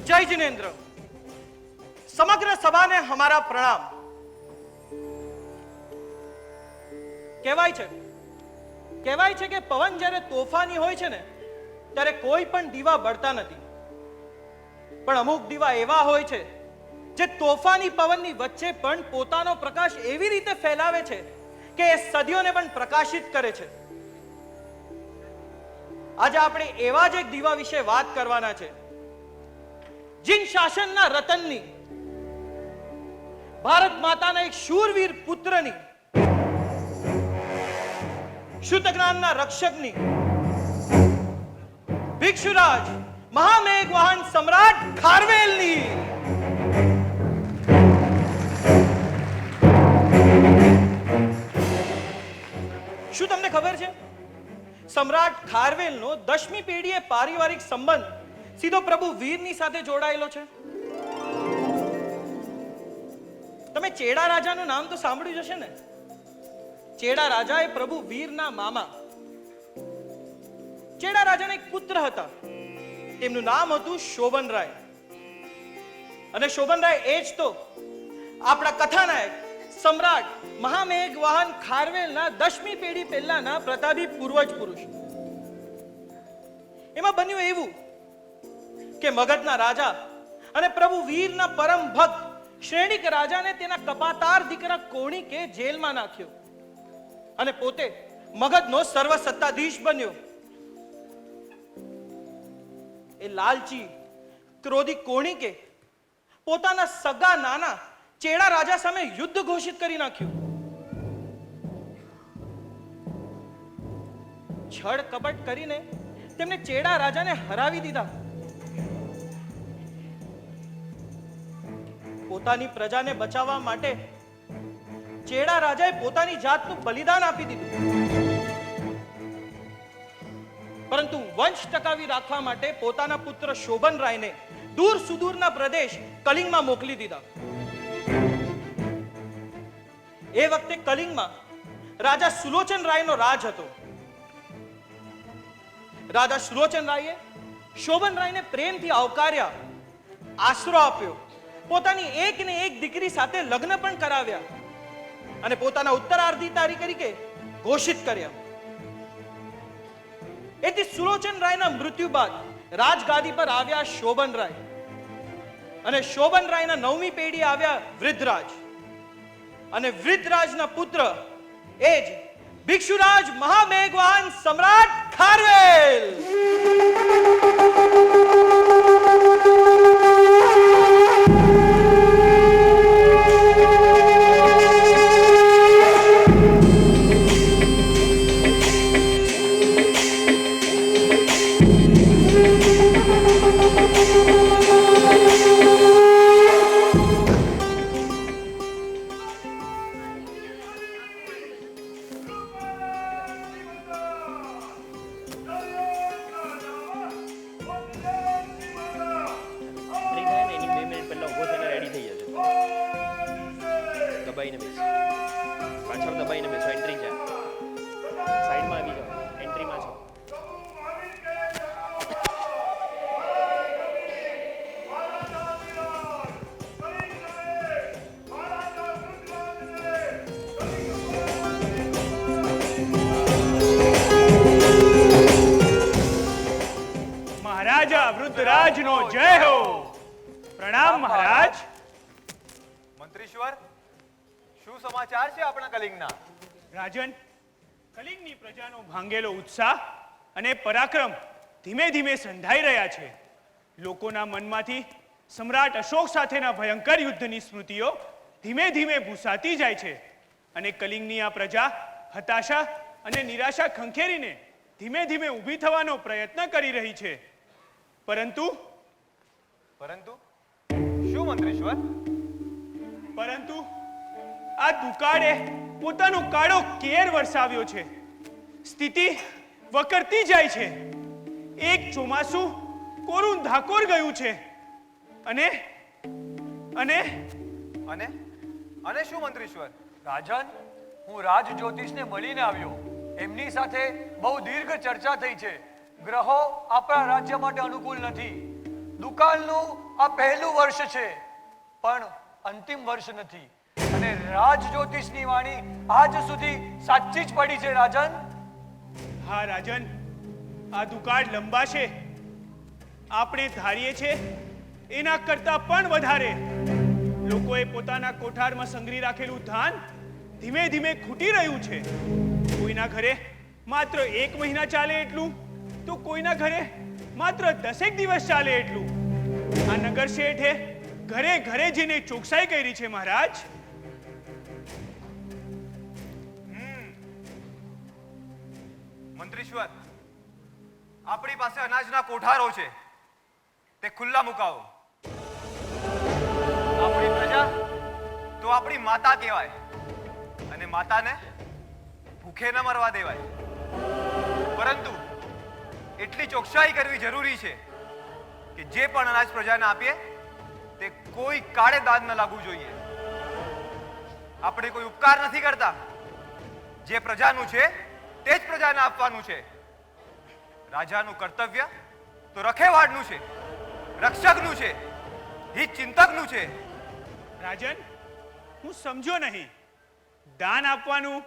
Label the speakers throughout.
Speaker 1: जय जिनेन्द्र। समग्र सभा ने हमारा प्रणाम। કહેવાય છે કે પવન જ્યારે તોફાની હોય છે ને ત્યારે કોઈ પણ દીવા બળતા નથી, પણ અમુક દીવા એવા હોય છે જે તોફાની પવનની વચ્ચે પણ પોતાનો પ્રકાશ એવી રીતે ફેલાવે છે કે એ સદીઓને પણ પ્રકાશિત કરે છે। આજે આપણે એવા જ એક દીવા વિશે વાત કરવાના છે, જીન શાસનના રતનની, ભારત માતાના એક શૂરવીર પુત્રની, શુદ્ધ જ્ઞાનના રક્ષકની, ભિક્ષુરાજ મહામેઘ વાહન સમ્રાટ ખારવેલની। શું તમને ખબર છે સમ્રાટ ખારવેલનો 10મી પેઢીએ પારિવારિક સંબંધ સીધો પ્રભુ વીરની સાથે જોડાયેલો છે? તમે ચેડા રાજાનું નામ તો સાંભળ્યું હશે ને? ચેડા રાજા એ પ્રભુ વીરના મામા। ચેડા રાજાના એક પુત્ર હતા, તેમનું નામ હતું શોભનરાય। અને શોભનરાય એ જ તો આપણા કથાનાયક સમ્રાટ મહામેઘ વાહન ખારવેલના 10મી પેઢી પહેલાના પ્રતાપી પૂર્વજ પુરુષ। એમાં બન્યું એવું કે મગધના રાજા અને પ્રભુ વીરના પરમ ભક્ત શ્રેણિક રાજાને તેના કપાતાર દીકરા કોણિકે જેલમાં નાખ્યો અને પોતે મગધનો સર્વસત્તાધીશ બન્યો। એ લાલચી ક્રોધી કોણિકે પોતાના સગા નાના ચેડા રાજા સામે યુદ્ધ ઘોષિત કરી નાખ્યું। છળ કપટ કરીને તેમને ચેડા રાજાને હરાવી દીધા। પોતાની પ્રજાને બચાવવા માટે ચેડા રાજાએ પોતાની જાતનું બલિદાન આપી દીધું, પરંતુ વંશ ટકાવી રાખવા માટે પોતાના પુત્ર શોભનરાયને દૂર સુદૂરના પ્રદેશ કલિંગમાં મોકલી દીધા। એ વખતે કલિંગમાં રાજા સુલોચન રાયનો રાજ હતો। રાજા સુલોચન રાયે શોભનરાયને પ્રેમથી આવકાર્યા, આશરો આપ્યો, પોતાની એક ને એક દીકરી સાથે લગ્ન પણ કરાવ્યા અને પોતાના ઉત્તરાધિકારી તરીકે ઘોષિત કર્યા। એથી સુલોચન રાયના મૃત્યુ બાદ રાજગાદી પર આવ્યા શોભનરાય અને શોભનરાયના 9મી પેઢી આવ્યા વૃદ્ધરાજ અને વૃદ્ધરાજના પુત્ર એ જ ભિક્ષુરાજ મહામેઘવાહન સમ્રાટ ખારવેલ।
Speaker 2: વૃદ્ધરાજનો જય હો। પ્રણામ મહારાજ।
Speaker 3: મંત્રીશ્વર, શું સમાચાર છે આપણા કલિંગના?
Speaker 2: રાજન, કલિંગની પ્રજાનો ભાંગેલો ઉત્સાહ અને પરાક્રમ ધીમે ધીમે સંધાઈ રહ્યા છે। લોકોના મનમાંથી સમ્રાટ અશોક સાથેના ભયંકર યુદ્ધની સ્મૃતિઓ ધીમે ધીમે ભૂસાતી જાય છે અને કલિંગની આ પ્રજા હતાશા અને નિરાશા ખંખેરીને ધીમે ધીમે ઊભી થવાનો પ્રયત્ન કરી રહી છે। પરંતુ
Speaker 3: શું મંત્રીશ્વર?
Speaker 2: પરંતુ આ દુકાળે પોતાનો કાળો કેર વરસાવ્યો છે। સ્થિતિ વકરતી જાય છે। એક ચોમાસું કોરું ધાકોર ગયું છે અને અને
Speaker 3: અને અને શું મંત્રીશ્વર? રાજન, હું રાજ જ્યોતિષને મળીને આવ્યો। એમની સાથે બહુ દીર્ઘ ચર્ચા થઈ છે। ગ્રહો આપણા રાજ્ય માટે અનુકૂળ નથી। દુકાળનું આ પહેલું વર્ષ છે, પણ અંતિમ વર્ષ નથી. અને રાજ જ્યોતિષની વાણી આજ સુધી સાચી જ પડી છે રાજન.
Speaker 2: હા રાજન, આ દુકાળ લંબાશે. આપણે ધારીએ છે એના કરતા પણ વધારે. લોકોએ પોતાના કોઠારમાં સંગ્રહી રાખેલું ધાન ધીમે ધીમે ખૂટી રહ્યું છે. કોઈના ઘરે માત્ર 1 મહિના ચાલે એટલું, તો કોઈના ઘરે માત્ર 10 દિવસ ચાલે એટલું. આ નગર શેઠે ઘરે ઘરે જઈને ચોકસાઈ કરી છે મહારાજ.
Speaker 4: મંત્રીશ્વર, આપણી પાસે અનાજના કોઠારો છે, તે ખુલ્લા મુકાવો. આપણી પ્રજા તો આપણી માતા કહેવાય, અને માતાને ભૂખે ન મરવા દેવાય. પરંતુ એટલી ચોકસાઈ કરવી જરૂરી છે કે જે પણ અનાજ પ્રજાને આપીએ તે કોઈ કાળે દાન ન લાગવું જોઈએ. આપણે કોઈ ઉપકાર નથી કરતા. જે પ્રજાનું છે તે જ પ્રજાને આપવાનું છે. રાજાનું કર્તવ્ય તો રખેવાળનું છે, રક્ષકનું છે, હિત ચિંતકનું છે.
Speaker 2: રાજન, હું સમજો નહીં. દાન આપવાનું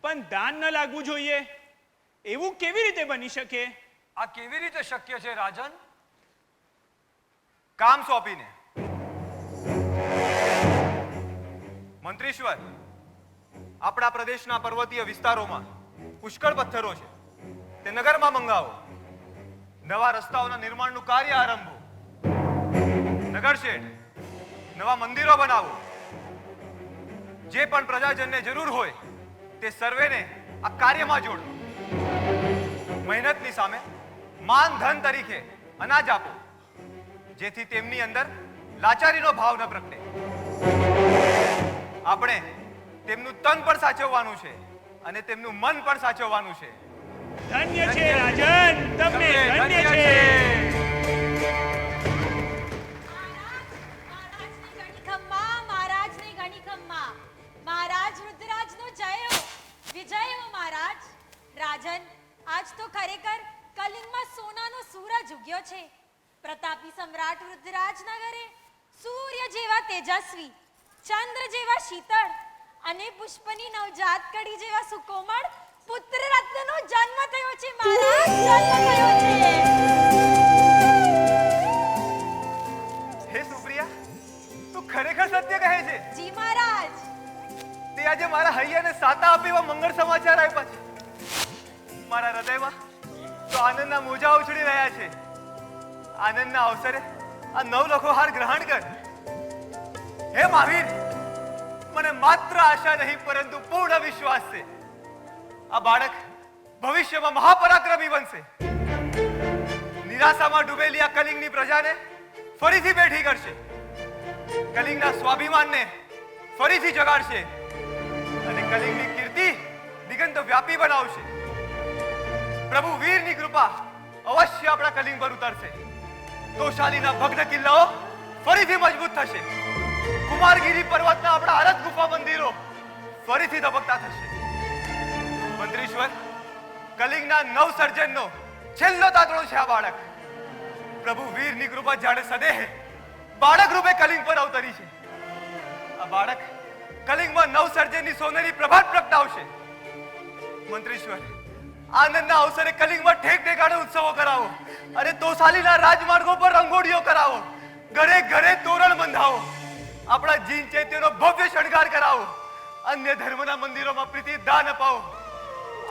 Speaker 2: પણ દાન ન લાગવું જોઈએ, એવું કેવી રીતે બની શકે?
Speaker 3: આ કેવી રીતે શક્ય છે રાજન?
Speaker 4: કામ સોંપીને. મંત્રીશ્વર, આપણા પ્રદેશના પર્વતીય વિસ્તારોમાં પુષ્કળ પથ્થરો છે, તે નગરમાં મંગાવો. નવા રસ્તાઓના નિર્માણનું કાર્ય આરંભો. નગર શેઠ, નવા મંદિરો બનાવો. જે પણ પ્રજાજનને જરૂર હોય તે સર્વેને આ કાર્યમાં જોડો. મહેનતની સામે માન ધન તરીકે અનાજ આપો, જેથી તેમની અંદર લાચારીનો ભાવ ન પ્રગટે. આપણે તેમનું તન પણ સાચવવાનું છે અને તેમનું મન પણ સાચવવાનું છે.
Speaker 2: ધન્ય છે રાજન, તમને ધન્ય છે.
Speaker 5: મહારાજ રુદ્રરાજનો જય હો, વિજય હો મહારાજ. રાજન, આજ તો ખરેખર કલિંગમાં સોનાનો સૂરજ ઉગ્યો છે. પ્રતાપી સમ્રાટ રુદ્રરાજના ઘરે સૂર્ય જેવા તેજસ્વી, ચંદ્ર જેવા શીતળ અને પુષ્પની નવજાત કડી જેવા સુકોમળ પુત્ર રત્નનો જન્મ થયો છે મહારાજ, જન્મ થયો છે.
Speaker 4: હે સુપ્રિયા, તું ખરેખર સત્ય કહે છે.
Speaker 5: જી મહારાજ.
Speaker 4: તે આજે મારા હૈયાને સાતા આપે એવા મંગળ સમાચાર આપ્યા છે. મારા હૃદયમાં તો આનંદના મોજા ઉછળી રહ્યા છે. આનંદના અવસરે આ નવલખો હાર ગ્રહણ કર. હે મહાવીર, મને માત્ર આશા નહીં પરંતુ પૂર્ણ વિશ્વાસ છે. આ બાળક ભવિષ્યમાં મહાપરાક્રમી બનશે. નિરાશામાં ડૂબેલી આ કલિંગની પ્રજાને ફરીથી બેઠી કરશે. કલિંગના સ્વાભિમાનને ફરીથી જગાડશે અને કલિંગની કીર્તિ દિગંત વ્યાપી બનાવશે. પ્રભુ વીરની કૃપા અવશ્ય આપણા કલિંગ પર ઉતરશે. તોશાલીના ભગ્ન કિલ્લાઓ ફરીથી મજબૂત થશે. કુમારગીરી પર્વતના આપણા અરત ગુફા મંદિરો ફરીથી ધબકતા થશે. મંત્રીશ્વર, કલિંગના નવસર્જનનો છેલ્લો તાતણો છે આ બાળક. પ્રભુ વીરની કૃપા જાણે સદેહ બાળક રૂપે કલિંગ પર અવતરી છે. આ બાળક કલિંગમાં નવસર્જનની સોનેરી પ્રભાત પ્રગટાવશે. મંત્રીશ્વર, આનંદના અવસરે કલિંગમાં ઠેક ઠેકાણે ઉત્સવો કરાવો અને તોશાલીના રાજમાર્ગો પર રંગોળીઓ કરાવો. ઘરે ઘરે તોરણ બંધાવો. આપણા જીન ચૈત્યનો ભવ્ય શણગાર કરાવો. અન્ય ધર્મના મંદિરોમાં પ્રીતિ દાન અપાવો.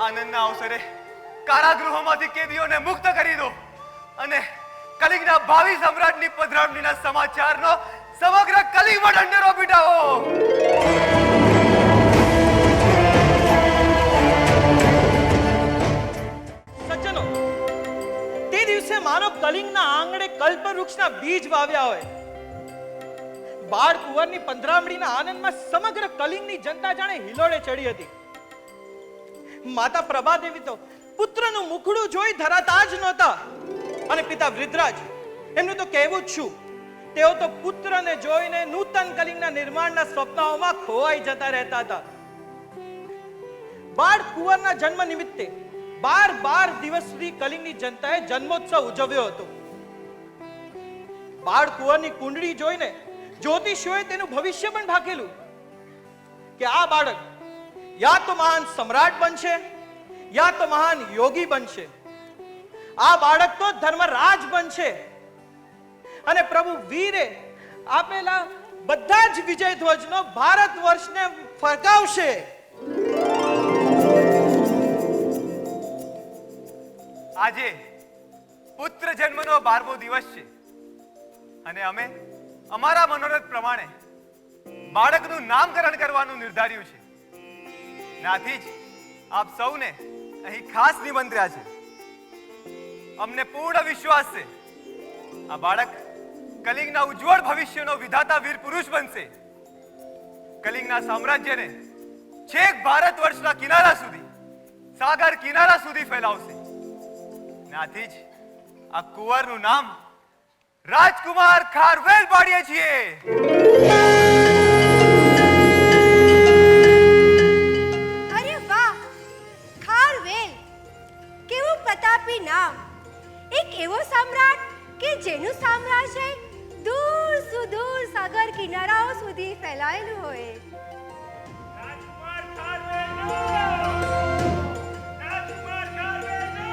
Speaker 4: આનંદના અવસરે કારાગૃહોમાંથી કેદીઓને મુક્ત કરી દો અને કલિંગના ભાવિ સમ્રાટની પધરામણીના સમાચારનો સમગ્ર કલિંગમાં ઢંઢેરો પીટાવો.
Speaker 1: સજ્જનો, તે દિવસે માનો કલિંગના આંગણે કલ્પવૃક્ષના બીજ વાવ્યા હોય. બાળ કુંવરની પંધરામણીના આનંદમાં સમગ્ર કલિંગની જનતા જાણે હિલોળે ચડી હતી. માતા પ્રભાદેવી તો પુત્રનું મુખડું જોઈ ધરાતા જ નહોતા અને પિતા વૃદ્ધરાજ, એમનું તો કહેવું જ શું, તેઓ તો પુત્રને જોઈને નૂતન કલિંગના નિર્માણના સ્વપ્નોમાં ખોવાઈ જતા રહેતા હતા. બાળ કુંવરના જન્મ નિમિત્તે 12 દિવસ સુધી કલિંગની જનતાએ જન્મોત્સવ ઉજવ્યો હતો. બાળ કુંવરની કુંડળી જોઈને જ્યોતિષીઓએ તેનું ભવિષ્ય પણ ભાકેલું કે આ બાળક યા તો મહાન સમ્રાટ બનશે યા તો મહાન યોગી બનશે, આ બાળક તો ધર્મરાજ બનશે અને પ્રભુ વીરે આપેલા બધા જ વિજય ધ્વજનો ભારત વર્ષને ફરકાવશે.
Speaker 4: આજે પુત્ર જન્મનો 12મો દિવસ છે અને અમે અમારા મનોરથ પ્રમાણે બાળકનું નામકરણ કરવાનું નિર્ધાર્યું છે. નાથી જ આપ સૌને અહીં ખાસ નિમંત્ર્યા છે. અમને પૂર્ણ વિશ્વાસ છે આ બાળક કલિંગના ઉજ્જવળ ભવિષ્યનો વિધાતા વીર પુરુષ બનશે. કલિંગના સામ્રાજ્યને છેક ભારત વર્ષના કિનારા સુધી, સાગર કિનારા સુધી ફેલાવશે. નાથી જ આ કુંવરનું નામ રાજકુમાર ખારવેલ પાડીએ છીએ.
Speaker 6: અરે વાહ, ખારવેલ કેવું પ્રતાપી નામ. એક એવો સમ્રાટ કે જેનું સામ્રાજ્ય દૂર સુદૂર સાગર કિનારાઓ સુધી ફેલાયેલું હોય.
Speaker 2: રાજકુમાર ખારવેલનો! રાજકુમાર ખારવેલનો!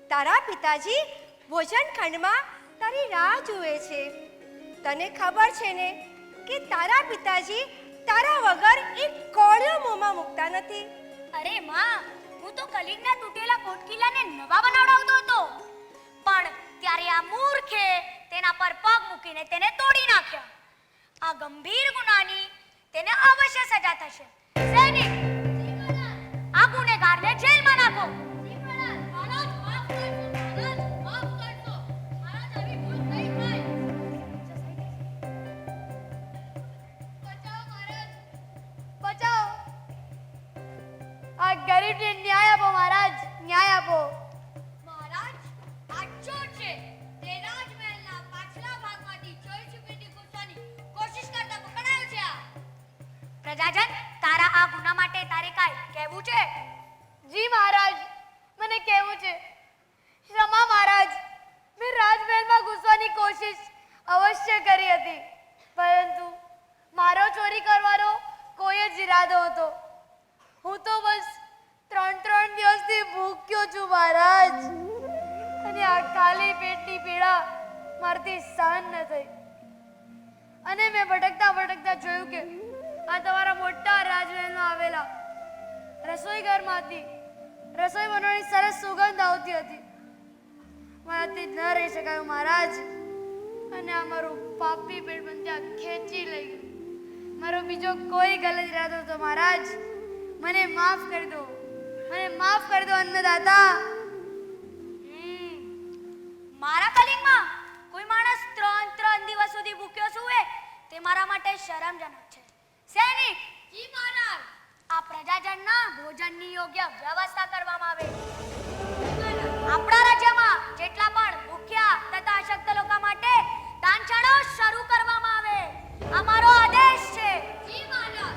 Speaker 6: તારા પિતાજી ભોજન ખંડમાં તારી રાહ જુએ છે. તને ખબર છે ને કે તારા પિતાજી તારા વગર એક કોળિયો મોંમાં મૂકતા નથી.
Speaker 5: અરે માં, હું તો કલિંગના તૂટેલા કોટકીલાને નવા બનાવડાવતો હતો, પણ ત્યારે આ મૂર્ખે તેના પર પગ મૂકીને તેને તોડી નાખ્યા. આ ગંભીર ગુનાની તેને અવશ્ય સજા થશે. સૈનિક, આ ગુનેગારને જેલમાં નાખો.
Speaker 6: આ ગરીબને ન્યાય આપો મહારાજ, ન્યાય આપો.
Speaker 5: મહારાજ, આ ચોર છે. તે રાજમહેલના પાછલા ભાગમાંથી ચોરી છુપીને ઘૂસવાની કોશિશ કરતા પકડાયો છે. પ્રજાજન, તારા આ ગુના માટે તારે કાંઈ કહેવું છે?
Speaker 6: જી મહારાજ, મને કહેવું છે. ક્ષમા મહારાજ, મેં રાજમહેલમાં ઘૂસવાની કોશિશ અવશ્ય કરી હતી, પરંતુ મારો ચોરી કરવાનો કોઈ જ ઈરાદો હતો. હું તો બસ 3 દિવસથી ભૂખ્યો છું મહારાજ, અને આ ખાલી પેટની પીડા મારથી સહન ન થઈ. અને મેં ભટકતા ભટકતા જોયું કે આ તમારા મોટા રાજમહેલમાં આવેલા રસોઈ ઘરમાંથી રસોઈ બનાવવાની સરસ સુગંધ આવતી હતી. મારાથી ન રહી શકાયું મહારાજ, અને આ મારું પાપી પેટ મને ત્યાં ખેંચી લઈ ગયું. મારો બીજો કોઈ ગલત ઈરાદો હતો મહારાજ. મને માફ કરી દો, મને માફ કરી દો અન્નદાતા.
Speaker 5: મારા કલિંગમાં કોઈ માણસ 3 દિવસ સુધી ભૂખ્યો સૂવે તે મારા માટે શરમજનક છે. સૈનિક, જી મહારાજ, આ પ્રજાજનના ભોજનની યોગ્ય વ્યવસ્થા કરવામાં આવે. આપણા રાજ્યમાં જેટલા પણ ભૂખ્યા તથા અશક્ત લોકો માટે દાનચણો શરૂ કરવામાં આવે. આ મારો આદેશ છે. જી મહારાજ.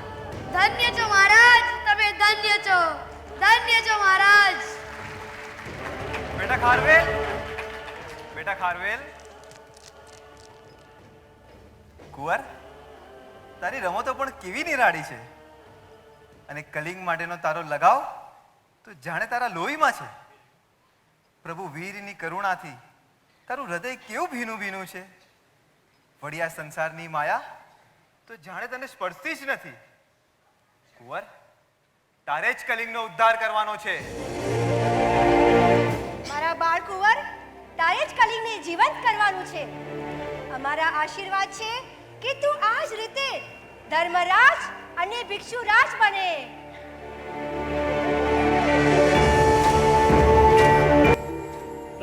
Speaker 6: ધન્ય છો મહારાજ, તમે ધન્ય છો, ધન્ય છો મહારાજ.
Speaker 4: બેટા ખારવેલ, બેટા ખારવેલ. કુંવર, તારી રમતો પણ કેવી નિરાળી છે, અને કલિંગ માટેનો તારો લગાવ તો જાણે તારા લોહીમાં છે. પ્રભુ વીરની કરુણાથી તારું હૃદય કેવું ભીનું ભીનું છે. વળી આ સંસારની માયા તો જાણે તને સ્પર્શતી જ નથી. કુંવર, તારે જ કલિંગનો ઉદ્ધાર કરવાનો છે.
Speaker 6: મારા બાળ કુંવર, તારે જ કલિંગને જીવંત કરવાનું છે. અમારા આશીર્વાદ છે કે તું આ જ રીતે ધર્મરાજ અને ભિક્ષુરાજ બને.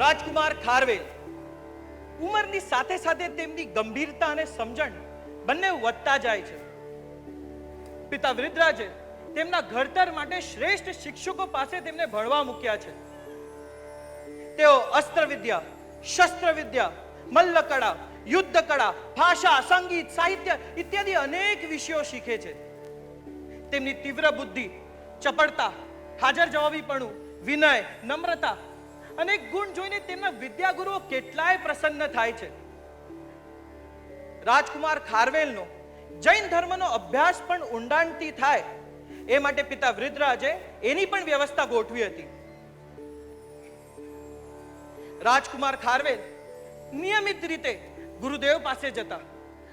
Speaker 1: રાજકુમાર ખારવેલ ઉંમરની સાથે સાથે તેમની ગંભીરતા અને સમજણ બંને વધતા જાય છે. પિતા વૃદ્ધરાજે તેમના ઘડતર માટે શ્રેષ્ઠ શિક્ષકો પાસે તેમને ભણવા મૂક્યા છે. તેઓ અસ્ત્ર વિદ્યા, શસ્ત્ર વિદ્યા, મલ્લકળા, યુદ્ધ કળા, ભાષા, સંગીત, સાહિત્ય ઇત્યાદિ અનેક વિષયો શીખે છે. તેમની તીવ્ર બુદ્ધિ, ચપળતા, હાજર જવાબીપણું, વિનય, નમ્રતા અનેક ગુણ જોઈને તેમના વિદ્યાગુરુઓ કેટલાય પ્રસન્ન થાય છે. રાજકુમાર ખારવેલનો જૈન ધર્મનો અભ્યાસ પણ ઊંડાણથી થાય એ માટે પિતા વૃદ્ધરાજે એની પણ વ્યવસ્થા ગોઠવી હતી. રાજકુમાર ખારવેલ નિયમિત રીતે ગુરુદેવ પાસે જતા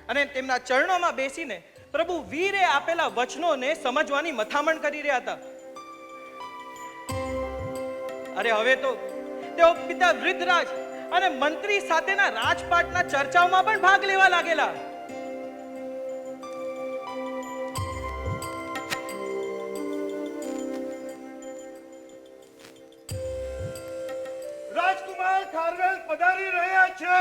Speaker 1: અને તેમના ચરણોમાં બેસીને પ્રભુ વીરે આપેલા વચનોને સમજવાની મથામણ કરી રહ્યા હતા. અરે હવે તો તેઓ પિતા વૃદ્ધરાજ અને મંત્રી સાથેના રાજપાટના ચર્ચાઓમાં પણ ભાગ લેવા લાગેલા.
Speaker 2: રાજકુમાર ખારવેલ પધારી રહ્યા છે.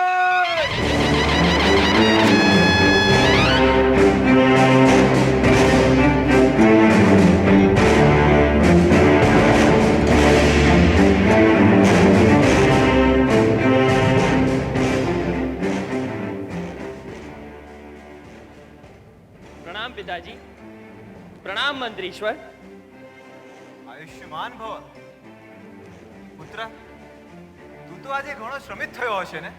Speaker 7: प्रणाम पिताजी. प्रणाम मंत्रीश्वर.
Speaker 4: આયુષ્યમાન ભવ. પુત્ર, તું તો આજે ઘણો શ્રમિત થયો હશે ને?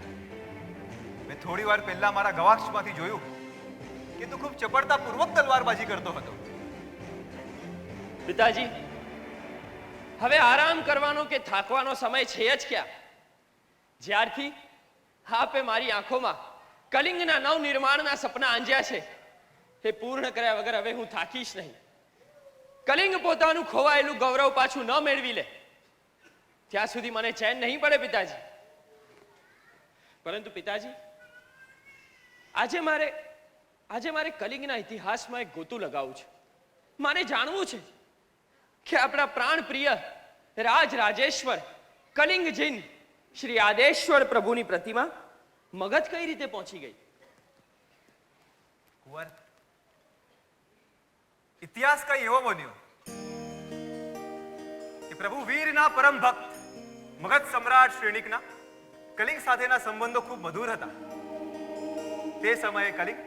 Speaker 4: મેં થોડી વાર પહેલા મારા ગવાક્ષમાંથી જોયું કે તું ખૂબ ચપળતાપૂર્વક તલવારબાજી કરતો હતો.
Speaker 7: पिताजी, હવે આરામ કરવાનો કે થાકવાનો સમય છે જ ક્યાં? જ્યારથી આપે મારી આંખોમાં કલિંગના નવનિર્માણના સપના આંજ્યા છે એ પૂર્ણ કર્યા વગર હવે હું થાકીશ નહીં. કલિંગ પોતાનું ખોવાયેલું ગૌરવ પાછું ન મેળવી લે ત્યાં સુધી મને ચેન નહીં પડે પિતાજી. પરંતુ પિતાજી, આજે મારે કલિંગના ઇતિહાસમાં એક ગોતું લગાવવું છે. મારે જાણવું છે કે આપણા પ્રાણ પ્રિય રાજેશ્વર કલિંગ જીન શ્રી આદેશ્વર પ્રભુની પ્રતિમા મગધ કઈ રીતે પહોંચી ગઈ?
Speaker 4: કુંવર, ઇતિહાસ કઈ એવો બન્યો કે પ્રભુ વીરના પરમ ભક્ત મગધ સમ્રાટ શ્રેણિકના કલિંગ સાથેના સંબંધો ખૂબ મધુર હતા. તે સમયે કલિંગ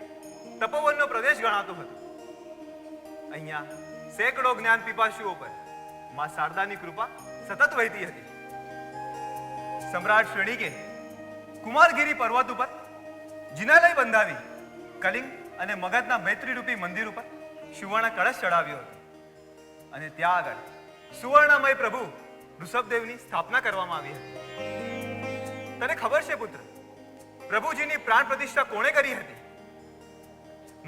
Speaker 4: તપોવનનો પ્રદેશ ગણાતો હતો. અહીંયા સેંકડો જ્ઞાન પીપાસુઓ પર માં શારદાની કૃપા સતત વહેતી હતી. સમ્રાટ શ્રેણિકે કુમારગીરી પર્વત ઉપર જિનાલય બંધાવી કલિંગ અને મગધના મૈત્રીરૂપી મંદિર ઉપર સુવર્ણ કળશ ચડાવ્યો હતો અને ત્યાં આગળ સુવર્ણમય પ્રભુ ઋષભદેવની સ્થાપના કરવામાં આવી હતી. તને ખબર છે પુત્ર, પ્રભુજીની પ્રાણ પ્રતિષ્ઠા કોણે કરી હતી?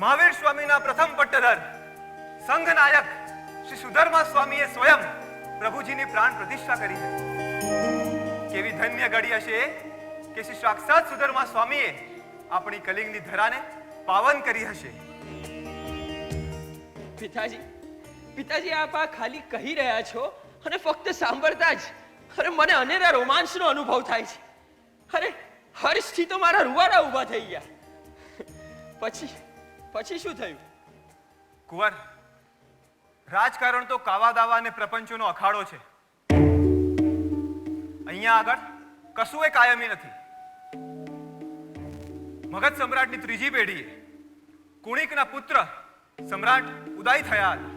Speaker 4: મહાવીર સ્વામીના પ્રથમ પટ્ટધર સંઘ નાયક શ્રી સુધર્મા સ્વામીએ સ્વયં પ્રભુજીની પ્રાણ પ્રતિષ્ઠા કરી હતી. કેવી ધન્ય ઘડી હશે કે શ્રી સાક્ષાત સુધર્મા સ્વામીએ આપણી કલિંગની ધરાને પાવન કરી હશે.
Speaker 7: પિતાજી આપ આ ખાલી કહી રહ્યા છો અને ફક્ત સાંભળતા જ મને અનેરા રોમાંચનો અનુભવ થાય છે. હર્ષથી તો મારા રૂવાડા ઊભા થઈ ગયા. પછી શું થયું?
Speaker 4: કુંવર, રાજકારણ તો કાવા દાવા અને પ્રપંચોનો અખાડો છે. અહીંયા આગળ કશું એ કાયમી નથી. મગધ સમ્રાટની ત્રીજી પેઢીએ કુણિકના પુત્ર સમ્રાટ ઉદય થયા હતા,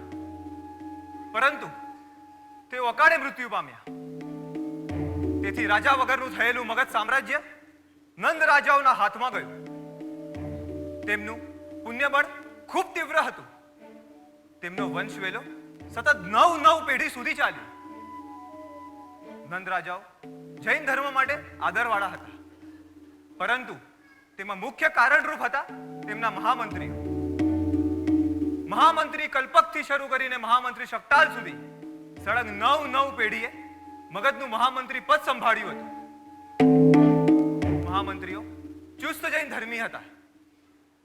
Speaker 4: પરંતુ તેઓ અકાળે મૃત્યુ પામ્યા. તેથી રાજા વગરનું થયેલું મગધ સામ્રાજ્ય નંદ રાજાઓના હાથમાં ગયું. તેમનું પુણ્યબળ ખૂબ તીવ્ર હતું. તેમનો વંશવેલો સતત 9 પેઢી સુધી ચાલ્યો. નંદ રાજાઓ જૈન ધર્મ માટે આદરવાળા હતા, પરંતુ તેમાં મુખ્ય કારણરૂપ હતા તેમના મહામંત્રીઓ. મહામંત્રી કલ્પકથી શરૂ કરીને મહામંત્રી શકટાલ સુધી સળંગ 9 પેઢીએ મગધનું મહામંત્રી પદ સંભાળ્યું હતું. મહામંત્રીઓ ચુસ્ત જૈન ધર્મી હતા,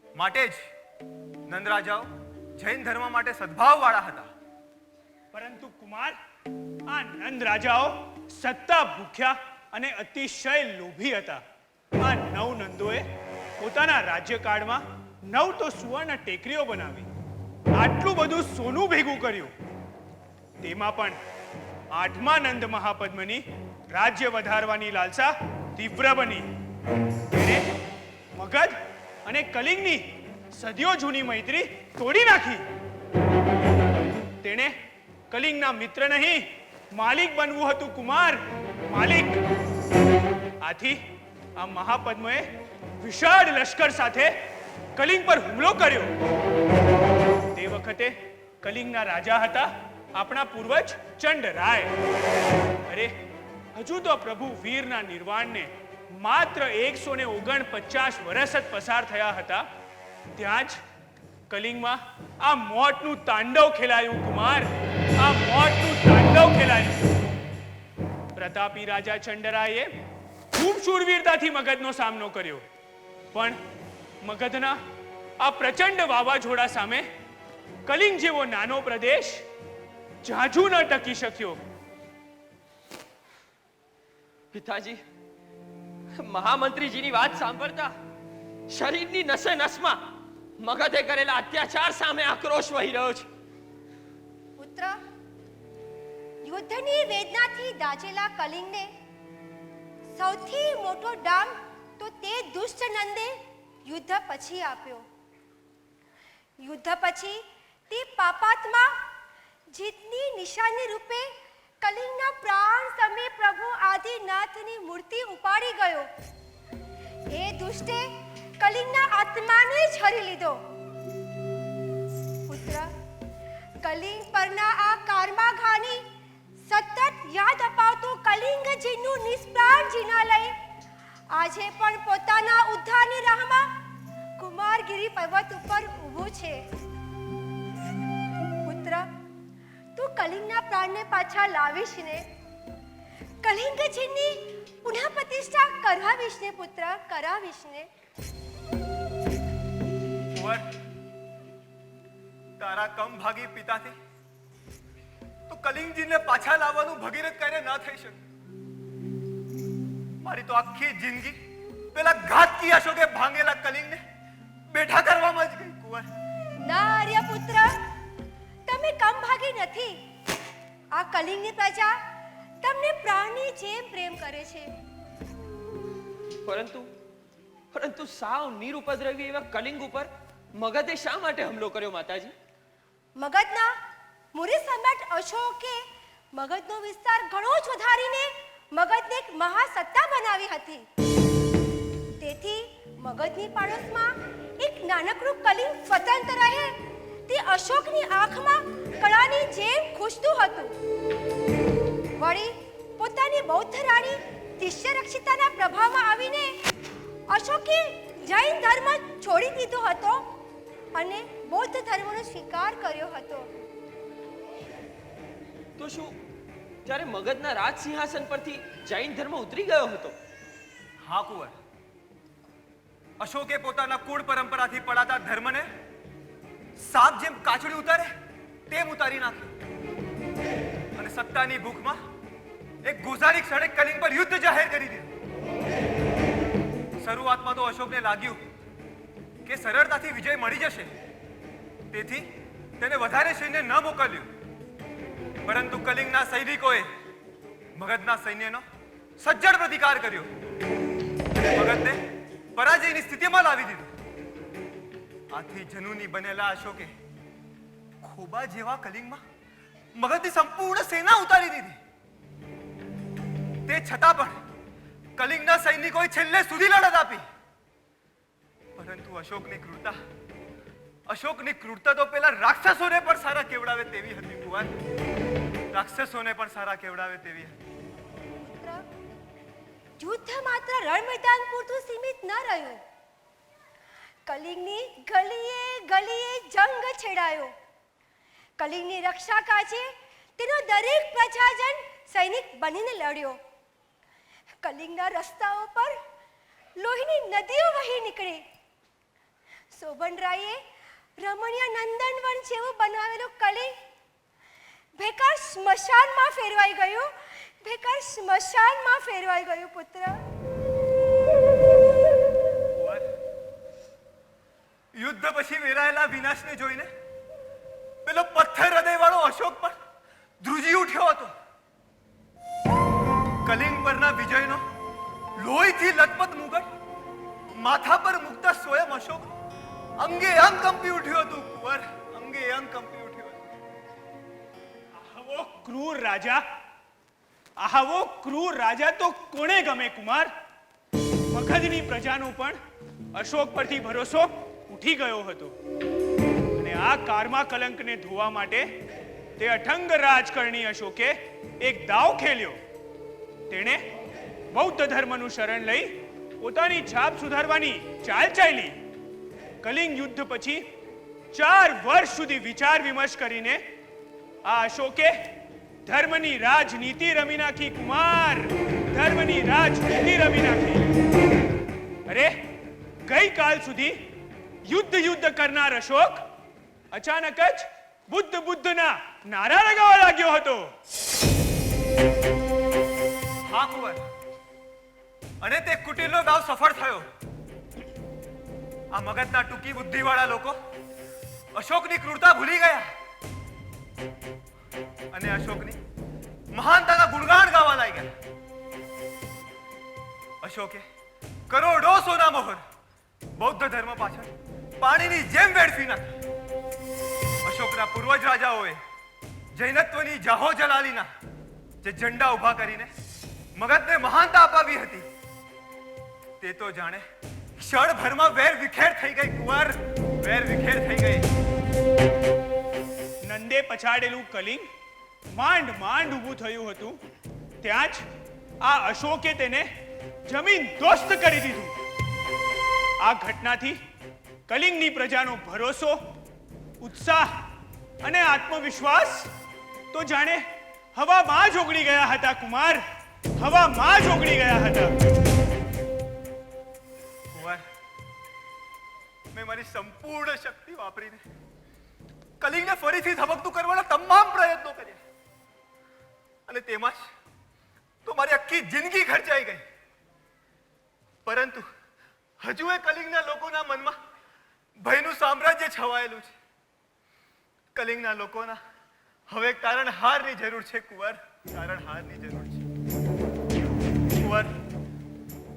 Speaker 4: માટે જ નંદ રાજાઓ જૈન ધર્મ માટે સદભાવ વાળા હતા.
Speaker 2: પરંતુ કુમાર, આ નંદ રાજાઓ સત્તા ભૂખ્યા અને અતિશય લોભી હતા. આ 9 નંદોએ પોતાના રાજ્યકાળમાં 9 તો સુવર્ણ ટેકરીઓ બનાવી, આટલું બધું સોનું ભેગું કર્યું, તેમાં પણ 8મા નંદ મહાપદ્મની રાજ્ય વધારવાની લાલસા તીવ્ર બની. તેણે મગધ અને કલિંગની સદીઓ જૂની મૈત્રી તોડી નાખી. તેણે કલિંગના મિત્ર નહીં, માલિક બનવું હતું કુમાર, માલિક. આથી આ મહાપદ્મએ વિશાળ લશ્કર સાથે કલિંગ પર હુમલો કર્યો. તે વખતે કલિંગના રાજા હતા આપણા પૂર્વજ ચંડરાય. અરે, હજુ તો પ્રભુ વીરના નિર્વાણને માત્ર 149 વર્ષ જ પસાર થયા હતા, ત્યાં જ કલિંગમાં આ મોતનું તાંડવ ખેલાયું કુમાર, આ મોતનું તાંડવ ખેલાયું. પ્રતાપી રાજા ચંડરાયે ખૂબ શૂરવીરતાથી મગધનો સામનો કર્યો, પણ મગધના આ પ્રચંડ વાવાઝોડા સામે કલિંગ જેવો નાનો પ્રદેશ ઝાઝુ ન ટકી શક્યો.
Speaker 7: પિતાજી, મહામંત્રીજીની વાત સાંભળતા શરીરની નસે નસમાં મગધે કરેલા અત્યાચાર સામે આક્રોશ વહી રહ્યો છે.
Speaker 8: પુત્ર, યુદ્ધની વેદનાથી દાઝેલા કલિંગને સૌથી મોટો ડામ તો તે દુષ્ટ નંદે યુદ્ધ પછી આપ્યો. યુદ્ધ પછી તે પાપાત્મા જીતની નિશાની રૂપે કલિંગના પ્રાણ સમે પ્રભુ આદિનાથની મૂર્તિ ઉપાડી ગયો. એ દુષ્ટે કલિંગના આત્માને જ હરી લીધો. પુત્ર, કલિંગ પરના આ કારમાઘાની સતત યાદ અપાવતું કલિંગજીનું નિષ્પ્રાણ જીનાલય આજે પણ પોતાના ઉદ્ધારની રાહમાં કુમારગીરી પર્વત ઉપર ઊભું છે. પુત્ર, તું કલિંગના પ્રાણને પાછા લાવીશ ને? કલિંગજીની પુનઃ પ્રતિષ્ઠા કરાવીશ ને પુત્ર, કરાવીશ ને?
Speaker 4: કુંવર, તારા કમ ભાગી પિતાથી તો કલિંગજીને પાછા લાવવાનું ભગીરથ કાર્ય ના થઈ શકે. મારી તો આખી જિંદગી પેલા ઘાતકી અશોકે ભાંગેલા કલિંગને બેઠા કરવામાં જ ગઈ. કુંવર,
Speaker 8: ના આર્ય પુત્ર, તમે કમ ભાગી નથી. આ કલિંગની પ્રજા તમને પ્રાણની જેમ પ્રેમ કરે છે.
Speaker 7: પરંતુ સાવ નિરુપદ્રવી એવા કલિંગ ઉપર મગધે શા માટે હુમલો કર્યો માતાજી?
Speaker 8: મગધના મુરી સમ્રાટ અશોકે મગધનો વિસ્તાર ઘણો જ વધારીને મગધને એક મહાસત્તા બનાવી હતી. તેથી મગધની પાડોશમાં એક નાનકડું કલિંગ સ્વતંત્ર રહે તે અશોકની આંખમાં કળાની જેમ ખૂંચતું હતું. વળી પોતાની બૌદ્ધ રાણી દિશ્યરક્ષિતાના પ્રભાવમાં આવીને અશોકે જૈન ધર્મ છોડી દીધો હતો અને બૌદ્ધ ધર્મનો સ્વીકાર કર્યો હતો.
Speaker 7: તો શું ત્યારે મગધના રાજ સિંહાસન પરથી જૈન ધર્મ ઉતરી ગયો હતો?
Speaker 4: હા કુંવર, અશોકે પોતાના કુળ પરંપરાથી પડાતા ધર્મને સાપ જેમ કાચડી ઉતારે તેમ ઉતારી નાખ્યો અને સત્તાની ભૂખમાં એક ગોઝારી ક્ષણે કલિંગ પર યુદ્ધ જાહેર કરી દીધું. શરૂઆતમાં તો અશોકને લાગ્યું કે સરળતાથી વિજય મળી જશે, તેથી તેને વધારે સૈન્ય ન મોકલ્યું. પરંતુ કલિંગના સૈનિકોએ મગધના સૈન્યનો સજ્જડ પ્રતિકાર કર્યો અને મગધને પરાજયની સ્થિતિમાં લાવી દીધું. આથી જનૂની બનેલા અશોકે ખોબા જેવા કલિંગમાં મગધની સંપૂર્ણ સેના ઉતારી દીધી. તે છતાં પણ કલિંગના સૈનિકોએ છેલ્લે સુધી લડત આપી. પરંતુ અશોકની ક્રૂરતા તો પેલા રાક્ષસોને પણ સારા કેવડાવે તેવી હતી. કુંવર, રાક્ષસોને પણ સારા કેવડાવે તેવી હતી.
Speaker 8: યુદ્ધ માત્ર રણ મેદાન પૂરતું સીમિત ન રહ્યું. કલિંગની ગલીએ ગલીએ જંગ છેડાયો. કલિંગની રક્ષા કાજે તેનો દરેક પ્રજાજન સૈનિક બનીને લડ્યો. કલિંગના રસ્તાઓ પર લોહીની નદીઓ વહી નીકળી. સોબનરાયે રમણીય નંદનવન જેવું બનાવેલું કલિંગ બેકાર સ્મશાનમાં ફેરવાઈ ગયું, બેકાર સ્મશાનમાં ફેરવાઈ ગયું. પુત્ર,
Speaker 4: યુદ્ધ પછી વેરાયેલા વિનાશને જોઈને પેલો પથ્થર હૃદયવાળો અશોક પણ ધ્રુજી ઉઠ્યો હતો. કલિંગ પરના વિજયનો લોહીથી લથપથ મુગટ માથા પર મૂકતા સ્વયં અશોક અંગે અંગ કંપી ઉઠ્યું હતું કુંવર, અંગે અંગ કંપી ઉઠ્યું હતું.
Speaker 2: આવો ક્રૂર રાજા, આવો ક્રૂર રાજા તો કોણે ગમે કુમાર? મગધની પ્રજાનો પણ અશોક પરથી ભરોસો ઉઠી ગયો હતો અને આ કારમા કલંકને ધોવા માટે તે અઠંગ રાજકારણી અશોકે એક દાવ ખેલ્યો. તેણે બૌદ્ધ ધર્મનું શરણ લઈ પોતાની છાપ સુધારવાની ચાલ ચાલી. કલિંગ યુદ્ધ પછી 4 વર્ષ સુધી વિચાર વિમર્શ કરીને આ અશોકે ધર્મની રાજનીતિ રમી નાખી કુમાર, ધર્મની રાજનીતિ રમી નાખી. અરે ગઈકાલ સુધી યુદ્ધ કરનાર અશોક અચાનક જ બુદ્ધના નારા લગાવવા લાગ્યો હતો.
Speaker 4: હા કુંવર, અને તે કુટીરનો દાવ સફળ થયો. આ મગજના ટૂંકી બુદ્ધિવાળા લોકો અશોકની ક્રૂરતા ભૂલી ગયા અને અશોકની મહાનતાના ગુણગાન ગાવા લાગ્યા. અશોકે કરોડો સોના મોહર બૌદ્ધ ધર્મ પાછળ પાણીની જેમ વેડફી નાખી. અશોકના પૂર્વજ રાજાઓએ જૈનત્વની જાહો જલાલીના જે ઝંડા ઊભા કરીને મગધને મહાનતા અપાવી હતી તે તો જાણે ક્ષણભરમાં વેર વિખેર થઈ ગઈ કુંવર, વેર વિખેર થઈ ગઈ.
Speaker 2: નંદે પછાડેલું કલિંગ માંડ ઊભું થયું હતું ત્યાં જ આ અશોકે તેને જમીન દોસ્ત કરી દીધું. આ ઘટનાથી કલિંગની પ્રજાનો ભરોસો, ઉત્સાહ અને આત્મવિશ્વાસ તો જાણે હવામાં જ ઓગળી ગયા હતા કુમાર, હવામાં જ ઓગળી ગયા હતા.
Speaker 4: કુંવર, મેં મારી સંપૂર્ણ શક્તિ વાપરીને કલિંગને ફરીથી ધબકતું કરવાના તમામ પ્રયત્નો કર્યા અને તેમાં જ તો મારી આખી જિંદગી ખર્ચાઈ ગઈ. પરંતુ હજુ એ કલિંગના લોકોના મનમાં ભયનું સામ્રાજ્ય છવાયેલું છે. કલિંગના લોકોના હવે તારણહારની જરૂર છે કુંવર, તારણહારની જરૂર છે. કુંવર,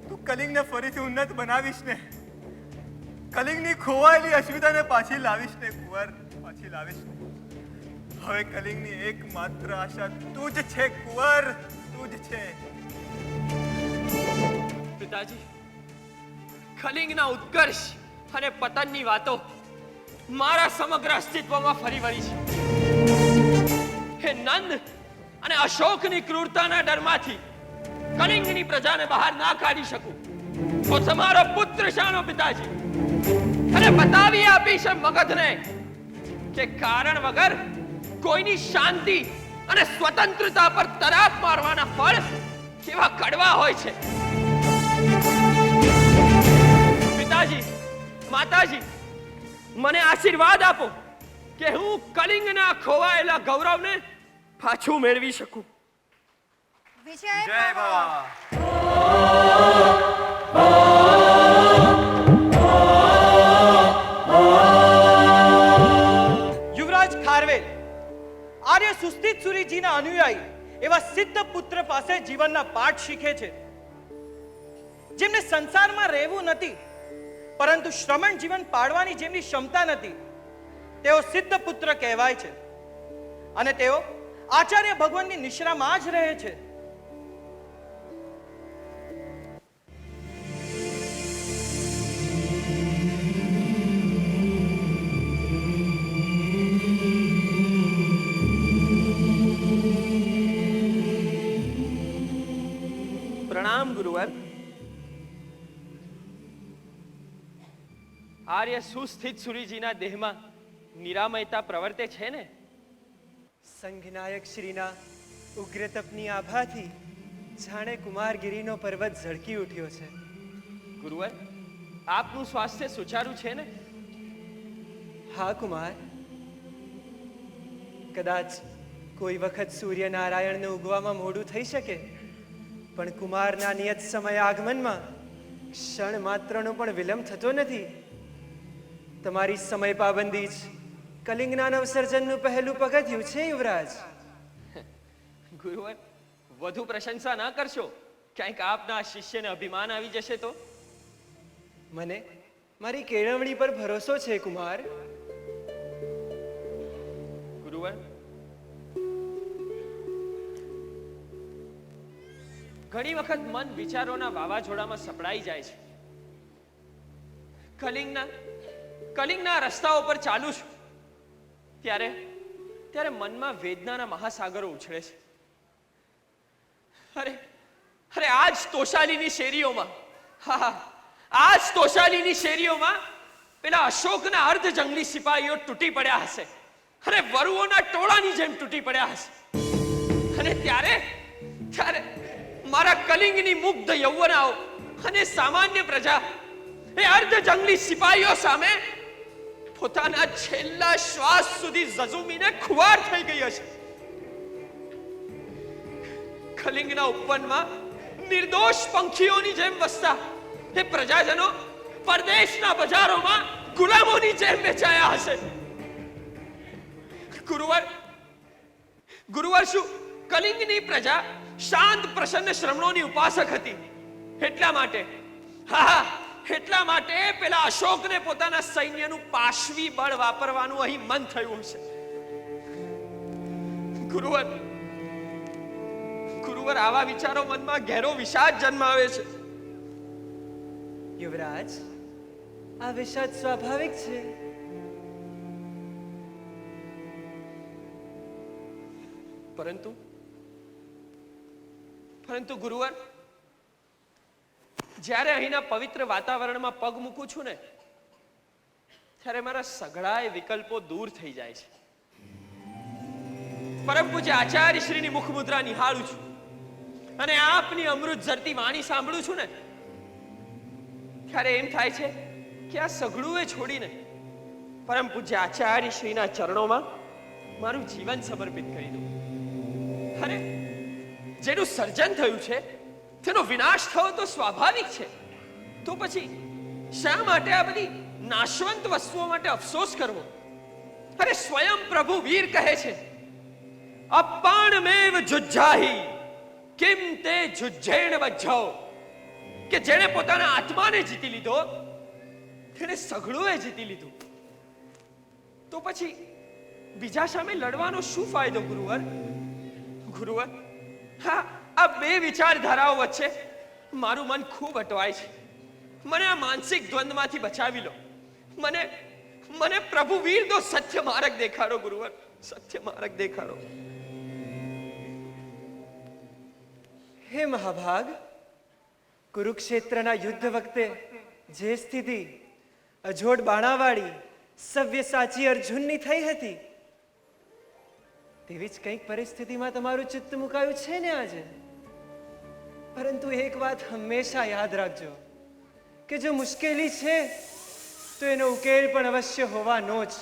Speaker 4: તું કલિંગને ફરીથી ઉન્નત બનાવીશ ને, કલિંગની ખોવાયેલી અસ્મિતાને પાછી લાવીશ ને કુંવર, પાછી લાવીશ ને. હવે કલિંગની એકમાત્ર આશા તું જ છે કુંવર, તું જ છે.
Speaker 7: પિતાજી, કલિંગના ઉત્કર્ષ અને પતનની વાતો મારા સમગ્ર અસ્તિત્વમાં ફરી વળી છે. હે નંદ અને અશોકની ક્રૂરતાના ડરમાંથી કલિંગની પ્રજાને બહાર ના કાઢી શકું તો તમારો પુત્ર શાનો પિતાજી? અને બતાવી આપી છે મગધને કે કારણ વગર કોઈની શાંતિ અને સ્વતંત્રતા પર તરાપ મારવાના ફળ કેવા કડવા હોય છે. પિતાજી, માતાજી, મને આશીર્વાદ આપો કે હું કલિંગના ખોવાયેલા ગૌરવને પાછું મેળવી શકું.
Speaker 8: વિજય
Speaker 4: જય બાબા.
Speaker 1: યુવરાજ ખારવેલ આર્ય સુસ્થિત સુરીજીના અનુયાયી એવા સિદ્ધ પુત્ર પાસે જીવનના પાઠ શીખે છે. જેમને સંસારમાં રહેવું નથી પરંતુ શ્રમણ જીવન પાડવાની જેમની ક્ષમતા નથી તેઓ સિદ્ધ પુત્ર કહેવાય છે અને તેઓ આચાર્ય ભગવાનની નિશ્રામાં જ રહે છે.
Speaker 7: પ્રણામ ગુરુવર. આર્ય સુસ્થિત સુરીજીના દેહમાં નિરામયતા પ્રવર્તે છે ને?
Speaker 9: સંઘનાયક શ્રીના ઉગ્ર તપની આભાથી જાણે કુમારગીરીનો પર્વત ઝળકી ઉઠ્યો છે.
Speaker 7: ગુરુવર, આપનું સ્વાસ્થ્ય સુચારું છે ને?
Speaker 9: હા કુમાર, કદાચ કોઈ વખત સૂર્યનારાયણને ઉગવામાં મોડું થઈ શકે, પણ કુમારના નિયત સમય આગમનમાં ક્ષણ માત્રનો પણ વિલંબ થતો નથી. તમારી સમય પાબંદી જ કલિંગના નવસર્જનનું પહેલું પગથિયું છે યુવરાજ.
Speaker 7: ગુરુવર, વધુ પ્રશંસા ના કરશો. ક્યાંક આપના શિષ્યને અભિમાન આવી જશે તો.
Speaker 9: મને મારી કેળવણી પર ભરોસો છે કુમાર.
Speaker 7: ગુરુવર, ઘણી વખત મન વિચારોના વાવાઝોડામાં સપડાઈ જાય છે. કલિંગના રસ્તાઓ પર ચાલુ છું ત્યારે મનમાં વેદનાના મહાસાગરો ઉછળે છે. અરે આજ તોશાલીની શેરીઓમાં પેલા અશોકના અર્ધ જંગલી સિપાહીઓ તૂટી પડ્યા હશે. અરે વરુઓના ટોળાની જેમ તૂટી પડ્યા હશે. અને ત્યારે મારા કલિંગની મુગ્ધ યૌવનાઓ અને સામાન્ય પ્રજા એ અર્ધ જંગલી સિપાહીઓ સામે પોતાના છેલ્લા શ્વાસ સુધી ઝઝૂમીને ખુવાર થઈ ગઈ હશે. કલિંગના ઉપવનમાં નિર્દોષ પંખીઓની જેમ વસતા એ પ્રજાજનો પરદેશના બજારોમાં ગુલામોની જેમ વેચાયા હશે. ગુરુવર, શું કલિંગની પ્રજા શાંત પ્રસન્ન શ્રમણોની ઉપાસક હતી? એટલા માટે પેલા અશોકને પોતાના સૈન્યનું પાશવી બળ વાપરવાનું અહીં મન થયું હશે. ગુરુવર, આવા વિચારો મનમાં ઘેરો વિષાદ જન્માવે છે.
Speaker 9: યુવરાજ, આ વિષાદ સ્વાભાવિક છે.
Speaker 7: પરંતુ ગુરુવર, જ્યારે અહીંના પવિત્ર વાતાવરણમાં પગ મૂકું છું ને ત્યારે મારા સઘળાય વિકલ્પો દૂર થઈ જાય છે. પરમ પૂજ્ય આચાર્ય શ્રીની મુખમુદ્રા નિહાળું છું અને આપની અમૃત ઝરતી વાણી સાંભળું છું ને ત્યારે એમ થાય છે કે આ સઘળું છોડીને પરમ પૂજ્ય આચાર્ય શ્રીના ચરણોમાં મારું જીવન સમર્પિત કરી દઉં. અરે જેનું સર્જન થયું છે તેનો વિનાશ થવો તો સ્વાભાવિક છે. તો પછી શા માટે આ બધી નાશવંત વસ્તુઓ માટે અફસોસ કરવો? અરે સ્વયં પ્રભુ વીર કહે છે, અપાણમેવ જુજ્જાહી કિમ તે જુજ્જેણ વજ્જો, કે જેણે પોતાના આત્માને જીતી લીધો તેને સઘળું જીતી લીધું. તો પછી બીજા સામે લડવાનો શું ફાયદો? ગુરુવર, હા, આ બે વિચારધારાઓ વચ્ચે મારું મન ખૂબ અટવાય છે. મને આ માનસિક દ્વંદમાંથી બચાવી લો. મને પ્રભુ વીર દો સત્ય માર્ગ દેખાડો. ગુરુવર, સત્ય માર્ગ દેખાડો.
Speaker 9: હે મહાભાગ, કુરુક્ષેત્રના યુદ્ધ વખતે જે સ્થિતિ અજોડ બાણાવાળી સવ્યસાચી અર્જુનની થઈ હતી તેવી જ કંઈક પરિસ્થિતિમાં તમારું ચિત્ત મુકાયું છે ને આજે. પરંતુ એક વાત હંમેશા યાદ રાખજો કે જો મુશ્કેલી છે તો એનો ઉકેલ પણ અવશ્ય હોવાનો જ.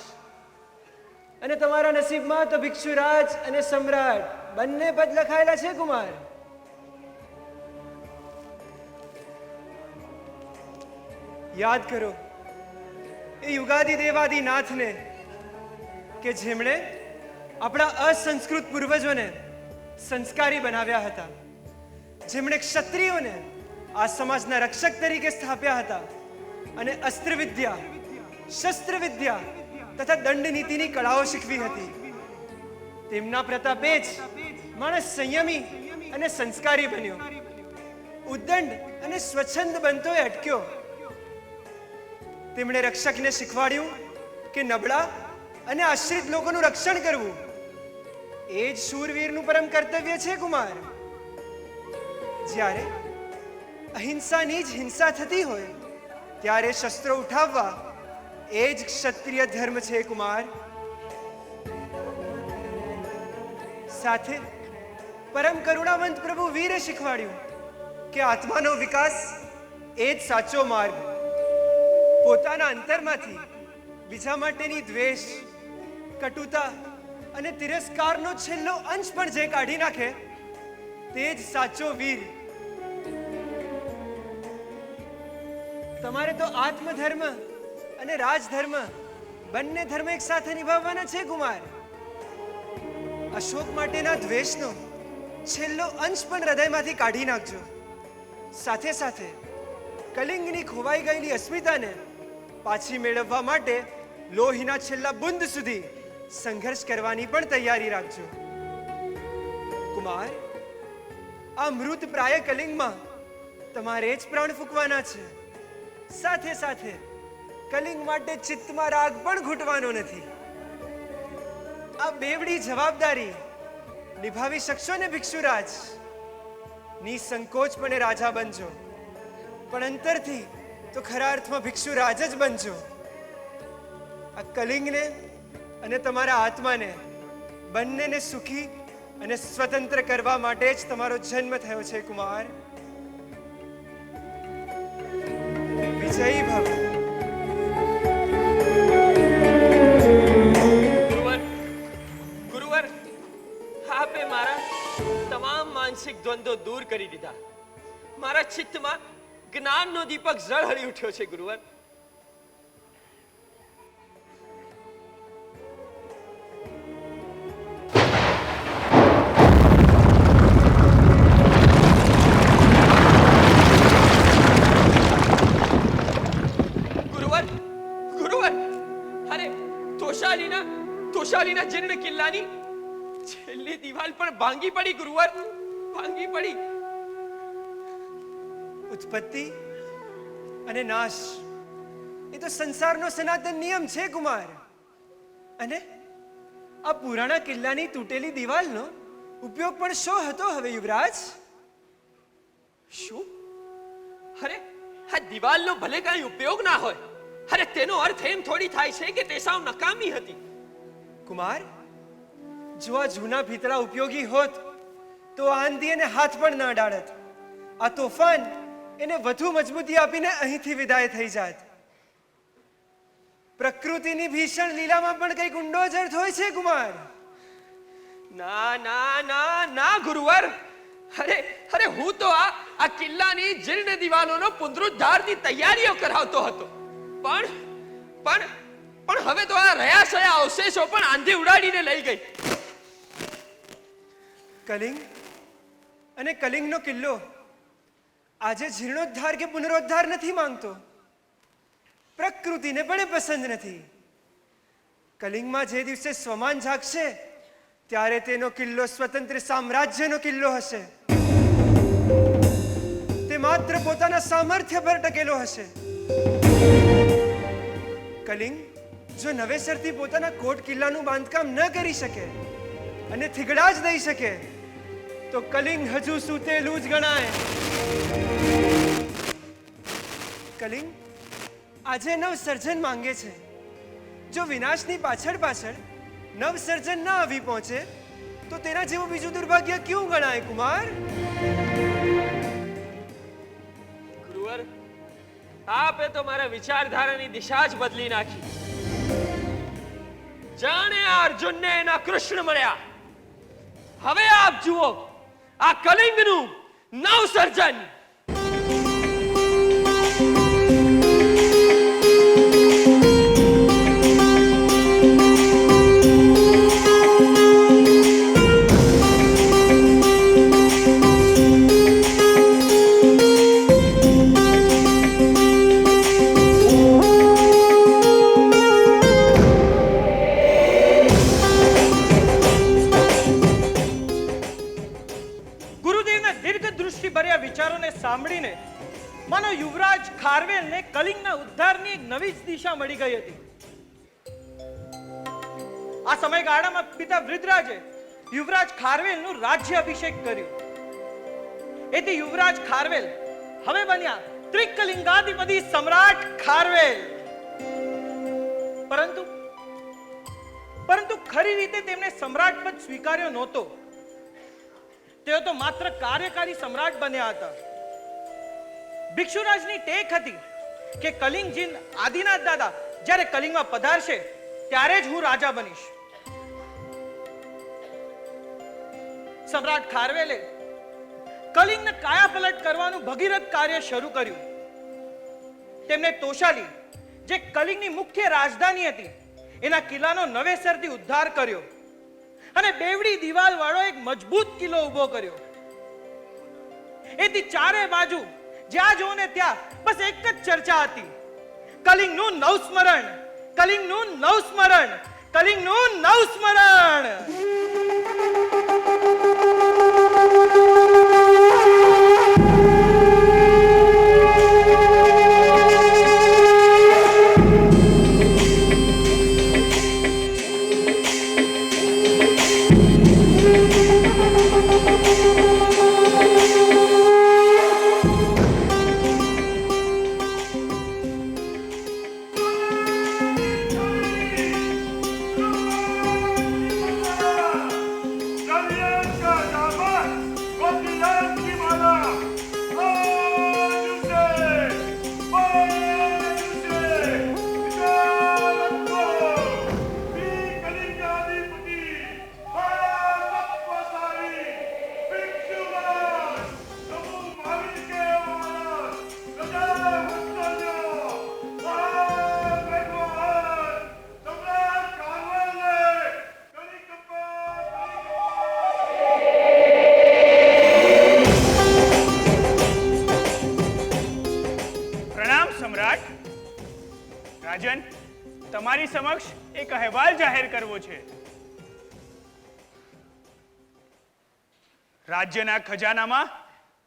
Speaker 9: અને તમારા નસીબમાં તો ભિક્ષુરાજ અને સમ્રાટ બંને પદ લખાયેલા છે કુમાર. યાદ કરો એ યુગાદિ દેવાદિ નાથને કે જેમણે આપણા અસંસ્કૃત પૂર્વજોને સંસ્કારી બનાવ્યા હતા, જેમણે ક્ષત્રિયોને આ સમાજના રક્ષક તરીકે સ્થાપ્યા હતા અને અસ્ત્ર વિદ્યા, શસ્ત્ર વિદ્યા તથા દંડ નીતિની કળાઓ શીખવી હતી. તેમના પ્રતાપે જ માણસ સંયમી અને સંસ્કારી બન્યો, ઉદ્દંડ અને સ્વચ્છંદ બનતો અટક્યો. તેમણે રક્ષકને શીખવાડ્યું કે નબળા અને આશ્રિત લોકોનું રક્ષણ કરવું એ જ શૂરવીરનું પરમ કર્તવ્ય છે કુમાર. જ્યારે અહિંસાની જ હિંસા થતી હોય ત્યારે શસ્ત્રો ઉઠાવવા એ જ ક્ષત્રિય ધર્મ છે કુમાર. સાથે પરમ કરુણાવંત પ્રભુ વીરે શીખવાડ્યું કે આત્માનો વિકાસ એ જ સાચો માર્ગ. પોતાના અંતરમાંથી બીજા માટેની દ્વેષ, કટુતા અને તિરસ્કારનો છેલ્લો અંશ પણ જે કાઢી નાખે તે જ સાચો વીર. તમારે તો આત્મધર્મ અને રાજધર્મ બંને ધર્મ એક સાથે નિભાવવાના છે કુમાર. અશોક માટેના દ્વેષનો છેલ્લો અંશ પણ હૃદયમાંથી કાઢી નાખજો. સાથે સાથે કલિંગની ખોવાઈ ગયેલી અસ્મિતાને પાછી મેળવવા માટે લોહીના છેલ્લા બુંદ સુધી સંઘર્ષ કરવાની પણ તૈયારી રાખજો. કુમાર, આ મૃત પ્રાય કલિંગમાં તમારે જ પ્રાણ ફૂંકવાના છે. સાથે સાથે કલિંગ માટે ચિત્તમાં રાગ પણ ઘૂંટવાનો નથી. આ બેવડી જવાબદારી નિભાવી શકશો ને ભિક્ષુરાજ? નિસંકોચપણે રાજા બનજો, પણ અંતરથી તો ખરા અર્થમાં ભિક્ષુરાજ જ બનજો. આ કલિંગને અને તમારા આત્માને બંનેને સુખી અને સ્વતંત્ર કરવા માટે જ તમારો જન્મ થયો છે કુમાર. વિજયી ભવ.
Speaker 7: ગુરુવર, ગુરુવર, આપે મારા તમામ માનસિક દ્વંદ્વો દૂર કરી દીધા. મારા ચિત્તમાં જ્ઞાનનો દીપક ઝળહળી ઉઠ્યો છે ગુરુવર. ગુરુવર, ગુરુવર, અરે તોશાલીના જીર્ણ કિલ્લાની છેલ્લી દિવાલ પણ ભાંગી પડી ગુરુવર, ભાંગી પડી.
Speaker 9: ઉત્પત્તિ અને નાશ એ તો સંસારનો સનાતન નિયમ છે કુમાર. અને આ પુરાણા કિલ્લાની તૂટેલી દિવાલનો ઉપયોગ પણ શો હતો હવે યુવરાજ?
Speaker 7: શું? અરે આ દિવાલનો ભલે કાંઈ ઉપયોગ ના હોય, અરે તેનો અર્થ એમ થોડી થાય છે કે તે સાવ નકામી હતી.
Speaker 9: કુમાર, જો આ જૂના ભીતળા ઉપયોગી હોત તો આંધી એને હાથ પણ ના ડાળત. આ તોફાન એને વધુ મજબૂતી આપીને અહીંથી વિદાય થઈ જાત. પ્રકૃતિની ભીષણ લીલામાં પણ કંઈક ઊંડો જ અર્થ હોય છે કુમાર.
Speaker 7: ના ના ના ના ગુરુવર, અરે હું તો આ કિલ્લાની જીર્ણ દિવાલોનો પુનરુદ્ધારની તૈયારીઓ કરાવતો હતો, પણ હવે તો આ રહ્યા સયા અવશેષો પણ આંધી ઉડાડીને લઈ ગઈ.
Speaker 9: કલિંગ અને કલિંગનો કિલ્લો આજે જીર્ણોદ્ધાર કે પુનરોદ્ધાર નથી માંગતો. પ્રકૃતિને પણ એ પસંદ નથી. કલિંગમાં જે દિવસે સ્વમાન જાગશે ત્યારે તેનો કિલ્લો સ્વતંત્ર સામ્રાજ્યનો કિલ્લો હશે. તે માત્ર પોતાના સામર્થ્ય પર ટકેલો હશે. કલિંગ જો નવેસરથી પોતાના કોટ કિલ્લાનું બાંધકામ ન કરી શકે અને થીગડા જ દઈ શકે તો કલિંગ હજુ સૂતેલું જ ગણાય. કલિંગ આજે નવસર્જન માંગે છે. જો વિનાશની પાછળ નવસર્જન ના આવી પહોંચે તો તેના જેવું બીજું દુર્ભાગ્ય ક્યું ગણાય કુમાર?
Speaker 7: ગુરુવર, આપે તો મારા વિચારધારાની દિશા જ બદલી નાખી. જાણે આ અર્જુનને એના કૃષ્ણ મળ્યા. હવે આપ જુઓ આ કલિંગનું નવસર્જન.
Speaker 1: વિચારોને સાંભળીને માનો યુવરાજ ખારવેલને કલિંગના ઉદ્ધારની એક નવી જ દિશા મળી ગઈ હતી. આ સમયગાળામાં પિતા વૃદ્ધરાજે યુવરાજ ખારવેલનું રાજ્ય અભિષેક કર્યું. એથી યુવરાજ ખારવેલ હવે બન્યા ત્રિકલિંગાધિપતિ સમ્રાટ ખારવેલ. પરંતુ ખરી રીતે તેમણે સમ્રાટ પદ સ્વીકાર્યો નહોતો. તેઓ તો માત્ર કાર્યકારી સમ્રાટ બન્યા હતા. ભિક્ષુરાજની ટેક હતી કે કલિંગ જીન આદિનાથ દાદા જ્યારે કલિંગમાં પધારશે ત્યારે જ હું રાજા બનીશ. સમ્રાટ ખારવેલે કલિંગને કાયાપલટ કરવાનું ભગીરથ કાર્ય શરૂ કર્યું. તેમણે તોશાલી જે કલિંગની મુખ્ય રાજધાની હતી એના કિલ્લાનો નવેસરથી ઉદ્ધાર કર્યો અને બેવડી દિવાલ વાળો એક મજબૂત કિલ્લો ઊભો કર્યો. એથી ચારે બાજુ જ્યાં જોને ત્યાં બસ એક જ ચર્ચા હતી, કલિંગનું નવસ્મરણ, કલિંગનું નવસ્મરણ, કલિંગનું નવસ્મરણ.
Speaker 2: રાજન, તમારી સમક્ષ એક અહેવાલ જાહેર કરવો છે. રાજ્યના ખજાનામાં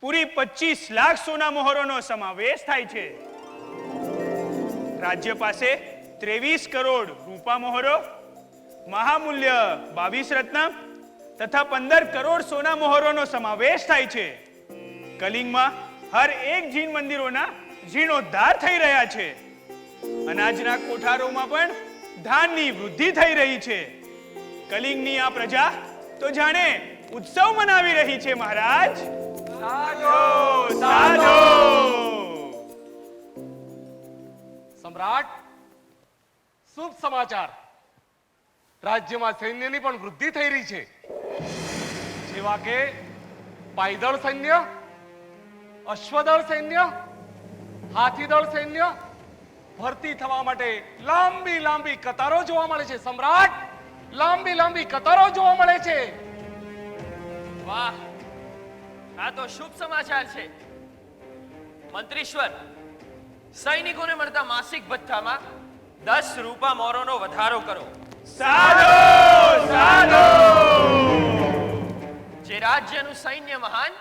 Speaker 2: પૂરી 25 લાખ સોના મોહરોનો સમાવેશ થાય છે. રાજ્ય પાસે 23 કરોડ રૂપા મોહરો, મહામૂલ્ય 22 રત્ન તથા 15 કરોડ સોના મોહરોનો સમાવેશ થાય છે. કલિંગમાં હર એક જીન મંદિરોના જીર્ણોદ્ધાર થઈ રહ્યા છે. અનાજના કોઠારોમાં પણ ધાનની વૃદ્ધિ થઈ રહી છે. કલિંગની આ પ્રજા તો જાણે ઉત્સવ મનાવી રહી છે મહારાજ. સાધો સાધો.
Speaker 10: સમ્રાટ, શુભ સમાચાર. રાજ્યમાં સૈન્યની પણ વૃદ્ધિ થઈ રહી છે, જેવા કે પાયદળ સૈન્ય, અશ્વદળ સૈન્ય, હાથીદળ સૈન્ય. ભરતી થવા માટે લાંબી લાંબી કતારો જોવા મળે છે સમ્રાટ, લાંબી લાંબી કતારો જોવા મળે છે.
Speaker 7: વાહ, આ તો શુભ સમાચાર છે. મંત્રીશ્વર, સૈનિકોને મળતા માસિક ભથ્થામાં 10 રૂપા મોહરોનો વધારો કરો.
Speaker 2: સાધો સાધો.
Speaker 7: જે રાજ્યનું સૈન્ય મહાન,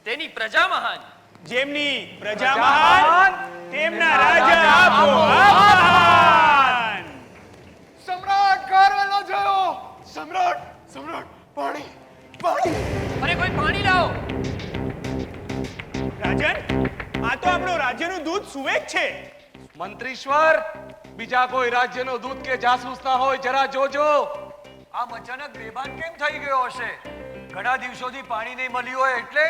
Speaker 7: તેની પ્રજા મહાન.
Speaker 2: જેમની પ્રજા મહાન, તેમના રાજા મહાન.
Speaker 10: સમ્રાટ કારવેલો જોયો. સમ્રાટ, સમ્રાટ, પાણી, પાણી.
Speaker 7: અરે કોઈ પાણી લાવો.
Speaker 2: રાજન, આ તો આપણો રાજ્યનું દૂત સુવેગ છે.
Speaker 10: મંત્રીશ્વર, બીજા કોઈ રાજ્યનો દૂત કે જાસૂસ ના હોય, જરા જોજો.
Speaker 3: આમ અચાનક બેભાન કેમ થઈ ગયો હશે? ઘણા દિવસોથી પાણી નહીં મળ્યું હોય એટલે?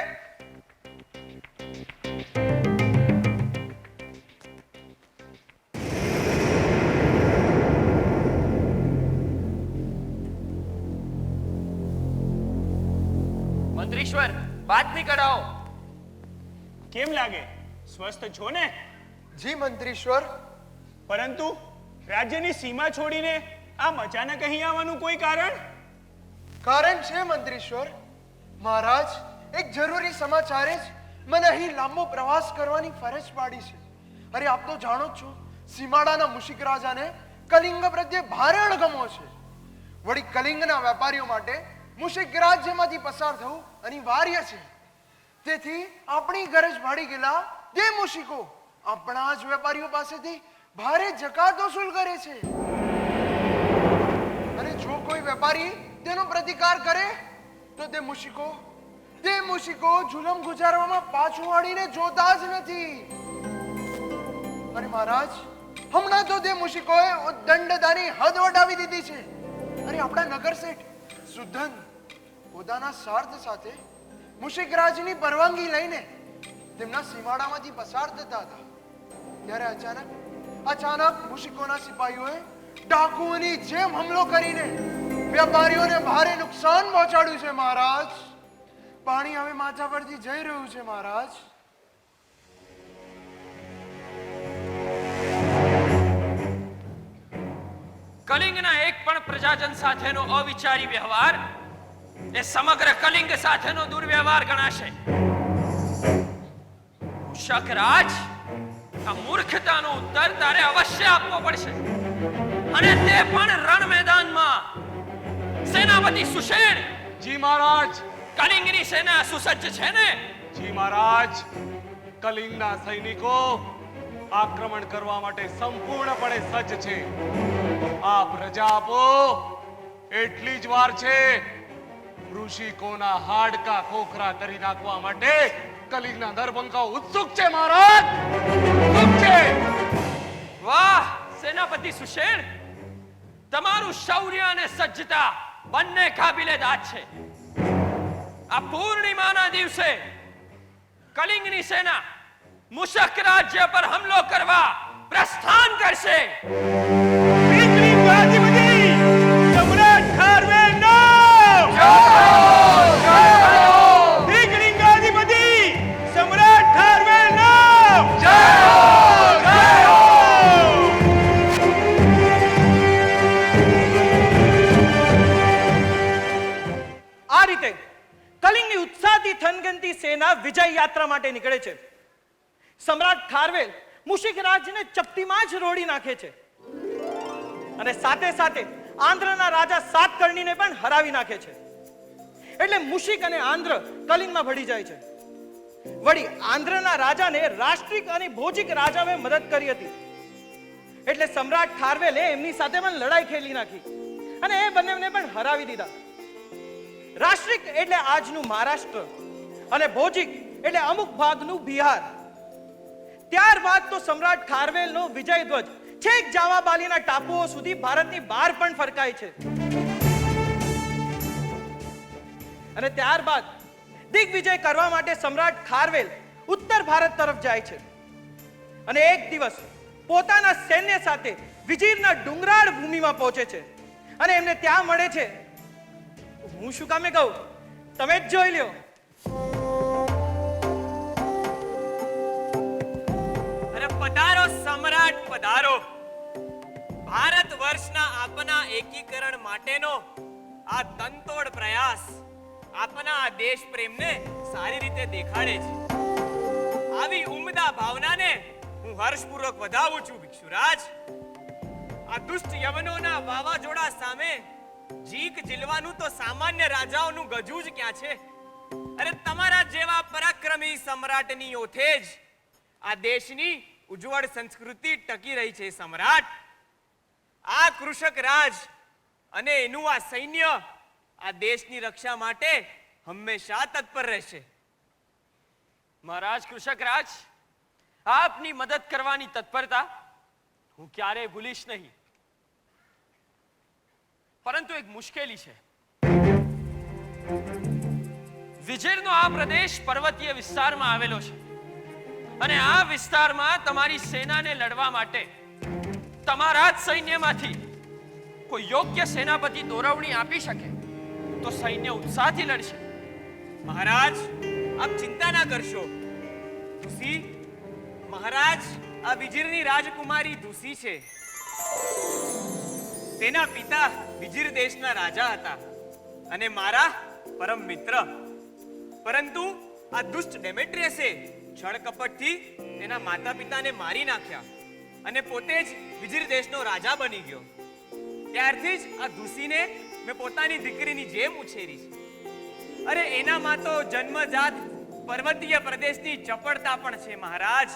Speaker 7: મંત્રીશ્વર, બાતમી કઢાવો.
Speaker 2: કેમ લાગે, સ્વસ્થ છો ને?
Speaker 11: જી મંત્રીશ્વર.
Speaker 2: પરંતુ રાજ્યની સીમા છોડીને આમ અચાનક અહીં આવવાનું કોઈ કારણ?
Speaker 11: કારણ છે મંત્રીશ્વર. મહારાજ, એક જરૂરી સમાચારે જ મને અહીં લાંબો પ્રવાસ કરવાની ફરજ પાડી છે. અરે આપ તો જાણો જ છો, સીમાડાના મુશિક રાજાને કલિંગ પ્રત્યે ભારે અણગમો છે. વળી કલિંગના વેપારીઓ માટે મુશિક રાજ્યમાંથી પસાર થવું અનિવાર્ય છે. તેથી આપણી ગરજ ભાડી ગયેલા તે મુશિકો આપણા જ વેપારીઓ પાસેથી ભારે જકાત વસૂલ કરે છે. અને જો કોઈ વેપારી તેનો પ્રતિકાર કરે તો તે મુશિકો જુલમ ગુજારવામાં પાછું વાળીને જોતા જ નથી. અરે મહારાજ, હમણાં તો તે મુશિકોએ દંડદાની હદ વટાવી દીધી છે. અરે આપણા નગર શેઠ સુધન પોતાના સ્વાર્થ સાથે મુશિક રાજની પરવાનગી લઈને તેમના સીમાડામાંથી પસાર થતા હતા, ત્યારે અચાનક મુશિકોના સિપાહીઓએ ડાકુઓની જેમ હુમલો કરીને વેપારીઓને ભારે નુકસાન પહોંચાડ્યું છે મહારાજ. પાણી હવે માથા પરથી જઈ રહ્યું છે મહારાજ.
Speaker 7: કલિંગના એક પણ પ્રજાજન સાથેનો અવિચારી વ્યવહાર એ સમગ્ર કલિંગ સાથેનો દુર્વ્યવહાર ગણાશે. મૂષક રાજ, આ મૂર્ખતાનો ઉત્તર તારે અવશ્ય આપવો પડશે, અને તે પણ રણ મેદાનમાં. સેનાપતિ સુષેણ,
Speaker 10: જી મહારાજ.
Speaker 7: કલિંગની સેના સુસજ્જ છે ને?
Speaker 10: જી મહારાજ, કલિંગના સૈનિકો આક્રમણ કરવા માટે સંપૂર્ણપણે સજ્જ છે. આ પ્રજા આપો એટલી જ વાર છે. ઋષિકોના હાડકા ખોખરા કરી નાખવા માટે કલિંગના નરબંકાઓ ઉત્સુક છે મહારાજ, ઉત્સુક છે.
Speaker 7: વાહ સેનાપતિ સુષેણ, તમારું શૌર્ય અને સજ્જતા બંને કાબિલે દાદ છે. આ પૂર્ણિમાના દિવસે કલિંગની સેના મુશક રાજ્ય પર હુમલો કરવા પ્રસ્થાન કરશે.
Speaker 2: સમ્રાટ ખારવેલનો દિગ્લિંગાધિપતિ સમ્રાટ ખારવેલનો
Speaker 1: આ રીતે કલિંગની ઉત્સાહથી થનગનતી સેના વિજય યાત્રા માટે નીકળે છે. સમ્રાટ ખારવેલ મુશિક રાજને ચપટીમાં જ રોડી નાખે છે, અને સાથે સાથે આંધ્રના રાજા સાતકર્ણીને પણ હરાવી નાખે છે. એટલે મુશિક અને આંધ્ર કલિંગમાં ભળી જાય છે. વળી આંધ્રના રાજાને રાષ્ટ્રિક અને ભોજિક રાજાએ મદદ કરી હતી, એટલે સમ્રાટ ખારવેલે એમની સાથે પણ લડાઈ ખેલી નાખી અને એ બંનેને પણ હરાવી દીધા. રાષ્ટ્રિક એટલે આજનું મહારાષ્ટ્ર અને ભોજિક એટલે અમુક ભાગનું બિહાર. ત્યારબાદ તો સમ્રાટ ખારવેલનો વિજય ધ્વજ છેક જાવાબાલીના ટાપુઓ સુધી ભારતની બહાર પણ ફરકાય છે. અને ત્યારબાદ દિગ્વિજય કરવા માટે સમ્રાટ ખારવેલ ઉત્તર ભારત તરફ જાય છે, અને એક દિવસ પોતાના સૈન્ય સાથે વિજીરના ડુંગરાળ ભૂમિમાં પહોંચે છે, અને એમને ત્યાં મળે છે. હું શું કામે કહું, તમે જ જોઈ લ્યો.
Speaker 12: પધારો સમ્રાટ, પધારો. ભારત વર્ષના આપના એકીકરણ માટેનો આ તનતોડ પ્રયાસ આપના આ દેશ પ્રેમને સારી રીતે દેખાડે છે. આવી ઉમદા ભાવનાને હું હર્ષપૂર્વક વધાવું છું ભિક્ષુરાજ. આ દુષ્ટ યવનોના વાવાઝોડા સામે જીક ઝીલવાનું તો સામાન્ય રાજાઓનું ગજુ જ ક્યાં છે. અરે તમારા જેવા પરાક્રમી સમ્રાટની ઓથે જ આ દેશની ઉજ્જવળ સંસ્કૃતિ ટકી રહી છે. સમ્રાટ, આ કૃષક રાજ અને એનું આ સૈન્ય આ દેશની રક્ષા માટે હંમેશા તત્પર રહેશે.
Speaker 7: મહારાજ કૃષક રાજ, આપની મદદ કરવાની તત્પરતા હું ક્યારેય ભૂલીશ નહીં. પરંતુ એક મુશ્કેલી છે. વિજયનો આ પ્રદેશ પર્વતીય વિસ્તારમાં આવેલો છે, અને આ વિસ્તારમાં તમારી સેનાને લડવા માટે તમારા જ સૈન્યમાંથી કોઈ યોગ્ય સેનાપતિ દોરવણી આપી શકે તો સૈન્ય ઉત્સાહથી લડશે.
Speaker 12: મહારાજ, આપ ચિંતા ના કરશો. દુસી મહારાજ, આ વિજીરની રાજકુમારી દુસી છે. તેના પિતા વિજીર દેશના રાજા હતા અને મારા પરમ મિત્ર. પરંતુ આ દુષ્ટ ડેમેટ્રિયસે છળ કપટથી તેના માતા પિતાને મારી નાખ્યા અને પોતે જ વિજીર દેશનો રાજા બની ગયો. ત્યારથી જ આ દુસીને મેં પોતાની દીકરીની જેમ ઉછેરી છે. અરે એનામાં તો જન્મજાત પર્વતીય પ્રદેશની ચપળતા પણ છે મહારાજ.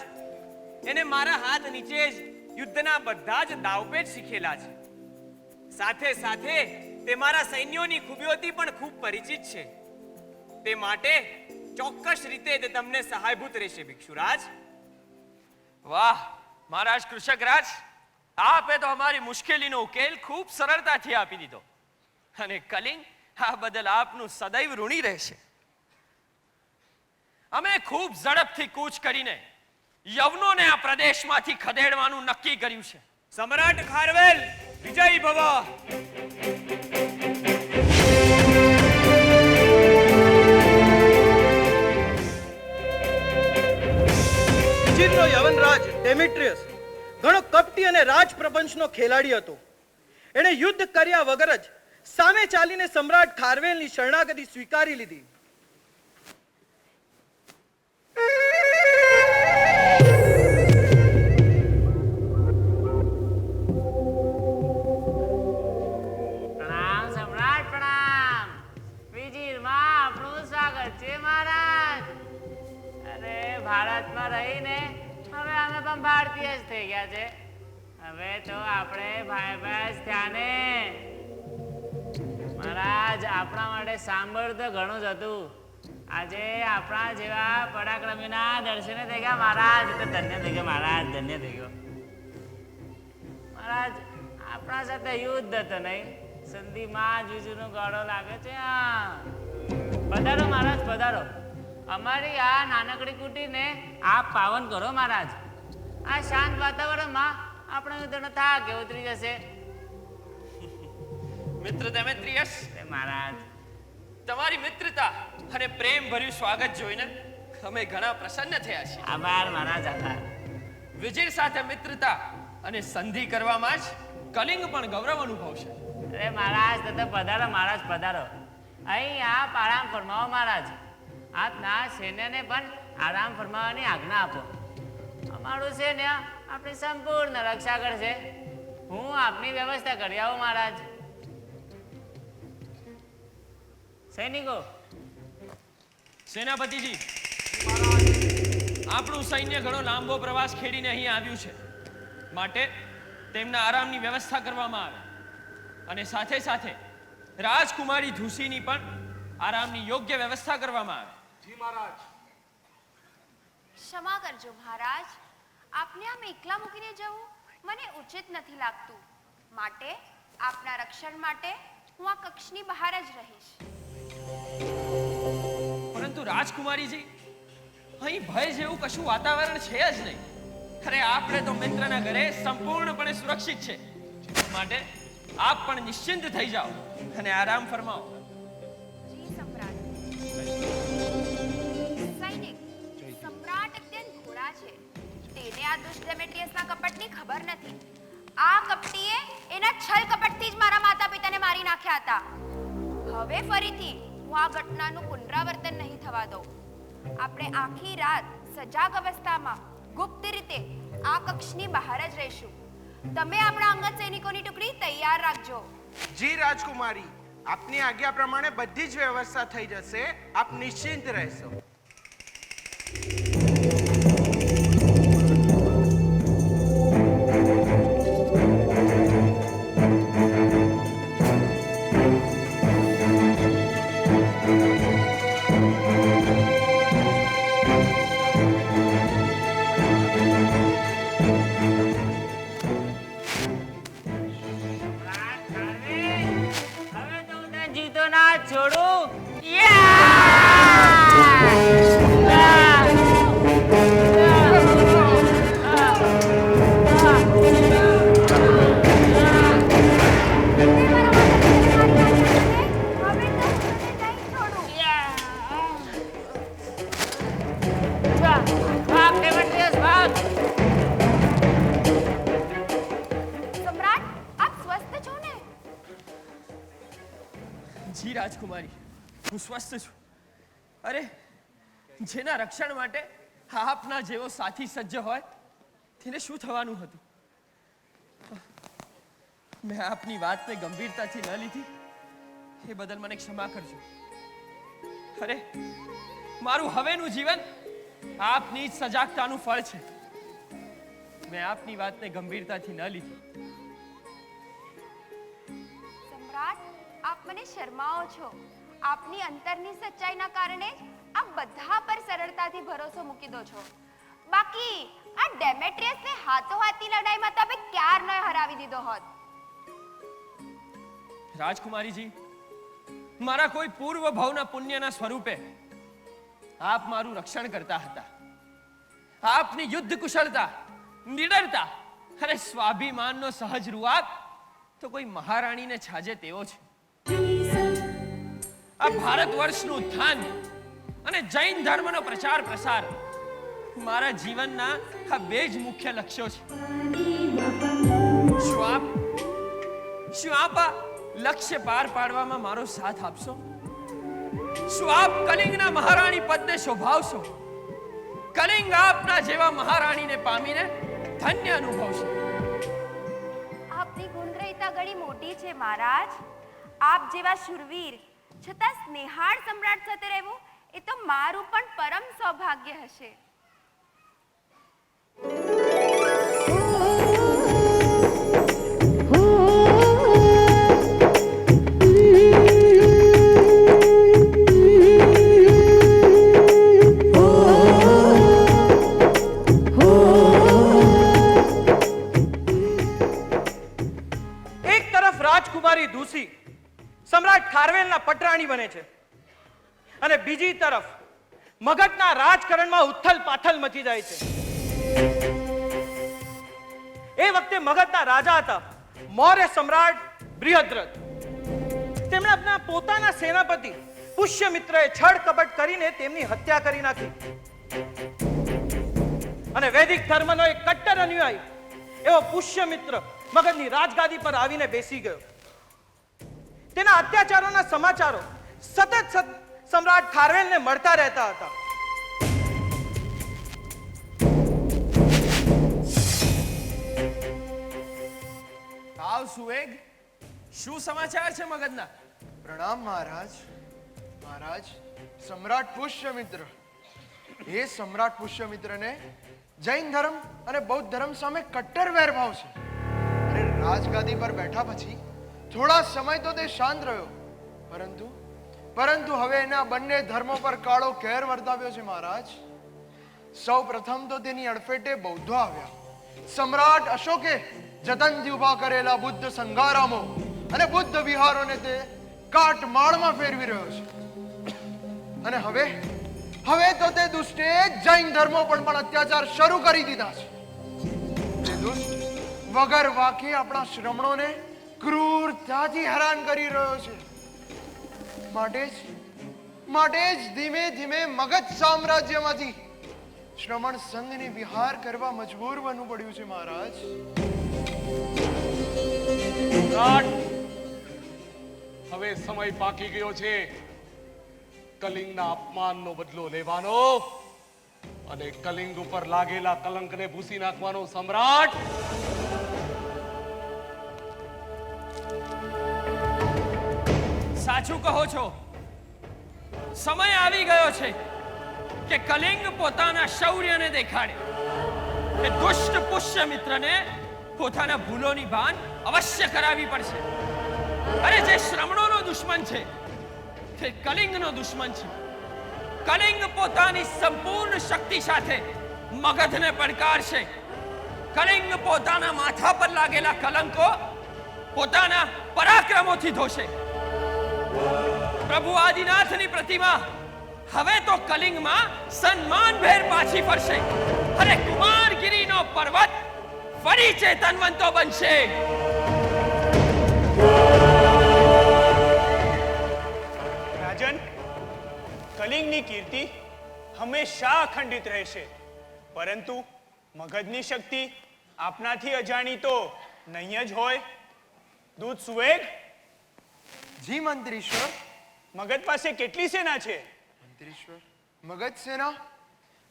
Speaker 12: એને મારા હાથ નીચે જ યુદ્ધના બધા જ દાવપેચ શીખેલા છે. સાથે સાથે તે મારા સૈન્યોની ખૂબીઓથી પણ ખૂબ પરિચિત છે. તે માટે ચોક્કસ રીતે તે તમને સહાયભૂત રહેશે ભિક્ષુરાજ.
Speaker 7: વાહ મહારાજ કૃષક રાજ, આપે તો અમારી મુશ્કેલીનો ઉકેલ ખૂબ સરળતાથી આપી દીધો, અને કલિંગ આ બદલ આપનું સદૈવ ઋણી રહેશે. અમે ખૂબ ઝડપથી કૂચ કરીને યવનોને આ પ્રદેશમાંથી ખદેડવાનું નક્કી કર્યું છે.
Speaker 12: સમ્રાટ ખારવેલ, વિજય ભવ.
Speaker 1: વિજીરનો યવનરાજ ડેમેટ્રિયસ ઘણો કપટી અને રાજ પ્રપંચનો ખેલાડી હતો. એણે યુદ્ધ કર્યા વગર જ સામે ચાલીને સમ્રાટ ખારવેલની શરણાગતિ સ્વીકારી લીધી.
Speaker 13: પ્રણામ સમ્રાટ, પ્રણામ. વિજીરમાં આપણું સ્વાગત છે મહારાજ. અરે ભારતમાં રહીને હવે અમે પણ ભારતીય જ થઈ ગયા છે. હવે તો આપણે ભાઈ ભાઈ જ થયા ને. મહારાજ, આપણા માટે સાંભળ તો ઘણું જ હતું. આજે આપણા જેવા પરાક્રમીના દર્શને થઈ ગયા મહારાજ. તો ધન્ય થઈ ગયો મહારાજ, ધન્ય થઈ ગયો મહારાજ. આપણા સાથે યુદ્ધ હતો નહીં, સંધિમાં જુજુનો ગાળો લાગે છે. પધારો મહારાજ, પધારો. અમારી આ નાનકડી કુટીરને આપ પાવન કરો મહારાજ. આ શાંત વાતાવરણમાં આપણો યુદ્ધનો થાક ઉતરી જશે.
Speaker 7: મિત્ર દેમેત્રિયસ,
Speaker 13: મહારાજ,
Speaker 7: તમારી મિત્રતા અને પ્રેમ ભર્યું સ્વાગત જોઈને અમે ઘણા પ્રસન્ન થયા છીએ.
Speaker 13: આભાર મહારાજ, આભાર.
Speaker 7: વિજય સાથે મિત્રતા અને સંધિ કરવામાં જ કલિંગ પણ ગૌરવ અનુભવશે.
Speaker 13: અરે મહારાજ, તો પધારો મહારાજ, પધારો. અહીં આપ આરામ ફરમાવો મહારાજ. આપના સૈન્યને પણ આરામ ફરમાવવાની આજ્ઞા આપો. અમારું સૈન્ય આપણી સંપૂર્ણ રક્ષા કરશે. હું આપની વ્યવસ્થા કરી આવું મહારાજ. સૈનિકો.
Speaker 7: સેનાપતિજી, આપણું સૈન્ય ઘણો લાંબો પ્રવાસ ખેડીને અહીં આવ્યું છે, માટે તેમના આરામની વ્યવસ્થા કરવામાં આવે અને સાથે સાથે રાજકુમારી ધુસીની પણ આરામની યોગ્ય વ્યવસ્થા કરવામાં આવે.
Speaker 10: જી મહારાજ.
Speaker 6: ક્ષમા કરજો મહારાજ, આપને આમ એકલા મૂકીને જવું મને ઉચિત નથી લાગતું. માટે આપના રક્ષણ માટે હું આ કક્ષની બહાર જ રહીશ.
Speaker 7: પરંતુ રાજકુમારીજી, અહીં ભય જેવું કશું વાતાવરણ છે જ નહીં. અરે આપણે તો મિત્રના ઘરે સંપૂર્ણપણે સુરક્ષિત છે, માટે આપ પણ નિશ્ચિંત થઈ જાઓ અને આરામ ફરમાવો.
Speaker 6: જી સમ્રાટ. સૈનિક, સમ્રાટ અત્યંત ઘોડા છે. તેને આ દુષ્ટ ડેમેટ્રિયસના કપટની ખબર નથી. આ કપટીએ એના છલ કપટથી જ મારા માતા પિતાને મારી નાખ્યા હતા. હવે ફરીથી હું આ ઘટનાનું પુનરાવર્તન નહીં થવા દઉં. આપણે આખી રાત સજાગ અવસ્થામાં ગુપ્ત રીતે આ કક્ષની બહાર જ રહીશું. તમે આપણા અંગત સૈનિકોની ટુકડી તૈયાર રાખજો.
Speaker 11: જી રાજકુમારી, આપની આજ્ઞા પ્રમાણે બધી જ વ્યવસ્થા થઈ જશે. આપ નિશ્ચિંત રહેશો.
Speaker 13: હવે તો હું તને જીવતો ના છોડું.
Speaker 6: સમ્રાટ, આપ સ્વસ્થ છો ને?
Speaker 7: જી રાજકુમારી, હું સ્વસ્થ છું. અરે, જેના રક્ષણ માટે આપના જેવો સાથી સજ્જ હોય તેને શું થવાનું હતું? મેં આપની વાતને ગંભીરતાથી ન લીધી એ બદલ મને ક્ષમા કરજો. અરે, મારું હવેનું જીવન આપની જ સજાગતાનું ફળ છે. મેં આપની વાતને ગંભીરતાથી ન લીધી.
Speaker 6: સમ્રાટ, આપ મને શરમાવો છો. આપની અંતરની સચ્ચાઈના કારણે આપ બધા પર સરળતાથી ભરોસો મૂકી દો છો. બાકી આ ડેમેટ્રિયસને હાથોહાથની લડાઈમાં તમે ક્યારનો હરાવી દીધો હોત.
Speaker 7: રાજકુમારીજી, મારા કોઈ પૂર્વ ભાવના પુણ્યના સ્વરૂપે આપ મારું રક્ષણ કરતા હતા. આપની યુદ્ધ કુશળતા, નિડરતા અને સ્વાભિમાનનો સહજ રૂઆબ તો કોઈ મહારાણીને છાજે તેવો છે. આ ભારત વર્ષનું ઉત્થાન અને જૈન ધર્મનો પ્રચાર પ્રસાર મારા જીવનના આ બે જ મુખ્ય લક્ષ્યો છે. શું આપ શું આપ આ લક્ષ્ય પાર પાડવામાં મારો સાથ આપશો? શું આપ કલિંગના મહારાણી પદને શોભાવશો? કલિંગ આપના જેવા મહારાણીને પામીને ધન્ય અનુભવશે.
Speaker 6: આપની ગુણગ્રહિતા ઘણી મોટી છે મહારાજ. આપ જેવા શૂરવીર છતાં સ્નેહાળ સમ્રાટ સાથે રહેવું એ તો મારું પણ પરમ સૌભાગ્ય હશે.
Speaker 1: એક તરફ રાજકુમારી દુસી સમ્રાટ ખારવેલના પટરાણી બને છે અને બીજી તરફ મગધના રાજકારણમાં ઉથલ પાથલ મચી જાય છે. એ વખતે મગધના રાજા હતા મૌર્ય સમ્રાટ બૃહદ્રથ. તેમણે આપણા પોતાના સેનાપતિ પુષ્યમિત્રએ છળ કપટ કરીને તેમની હત્યા કરી નાખી અને વૈદિક ધર્મનો એક કટ્ટર અનુયાયી એવો પુષ્યમિત્ર મગધની રાજગાદી પર આવીને બેસી ગયો. તેના અત્યાચારોના સમાચારો સતત સમ્રાટ ખારવેલને મળતા રહેતા હતા.
Speaker 7: આવ સુવેગ, શું સમાચાર છે મગધના?
Speaker 11: પ્રણામ મહારાજ. મહારાજ, સમ્રાટ પુષ્યમિત્ર, એ સમ્રાટ પુષ્યમિત્રને જૈન ધર્મ અને બૌદ્ધ ધર્મ સામે કટ્ટર વેરભાવ છે. અને રાજગાદી પર બેઠા પછી થોડા સમય તો તે શાંત રહ્યો, પરંતુ હવે એના બંને ધર્મો પર કાળો કેર વર્તાવ્યો છે મહારાજ. સૌ પ્રથમ તો તેની અડફેટે બૌદ્ધો આવ્યા. સમ્રાટ અશોકે જતનથી ઉભા કરેલા બુદ્ધ સંઘારામો અને બુદ્ધ વિહારોને તે કાટમાળમાં ફેરવી રહ્યો છે. અને હવે તો તે દુષ્ટે જૈન ધર્મો પર પણ અત્યાચાર શરૂ કરી દીધા છે. તે દુષ્ટ વગર વાંકે આપણા શ્રમણોને ક્રૂરતાથી હેરાન કરી રહ્યો છે. માટે જ ધીમે ધીમે મગધ સામ્રાજ્યમાંથી શ્રમણ સંઘને વિહાર કરવા મજબૂર બનવું પડ્યું છે મહારાજ.
Speaker 10: હવે સમય પાકી ગયો છે કલિંગના અપમાનનો બદલો લેવાનો અને કલિંગ ઉપર લાગેલા કલંકને ભૂસી નાખવાનો. સમ્રાટ,
Speaker 7: સાચું કહો છો. સમય આવી ગયો છે કે કલિંગ પોતાના શૌર્યને દેખાડે. કે દુષ્ટ પુષ્યમિત્રને પોતાના ભૂલોની ભાન અવશ્ય કરાવી પડશે. અરે જે શ્રમણોનો દુશ્મન છે તે કલિંગનો દુશ્મન છે. કલિંગ પોતાની સંપૂર્ણ શક્તિ સાથે મગધને પડકારશે. કલિંગ પોતાના માથા પર લાગેલા કલંકો પોતાના પરાક્રમોથી ધોશે. પ્રભુ આદિનાથની પ્રતિમા હવે તો કલિંગમાં સન્માનભેર પાછી ફરશે અને કુમારગીરીનો પર્વત ફરી ચેતનવંતો બનશે.
Speaker 2: રાજન, કલિંગની કીર્તિ હંમેશા અખંડિત રહેશે, પરંતુ મગધની શક્તિ આપનાથી અજાણી તો નહીં જ હોય. દૂત સુવેગ,
Speaker 11: જી મંત્રીશ્વર.
Speaker 2: મગધ પાસે કેટલી સેના છે?
Speaker 11: મંત્રીશ્વર,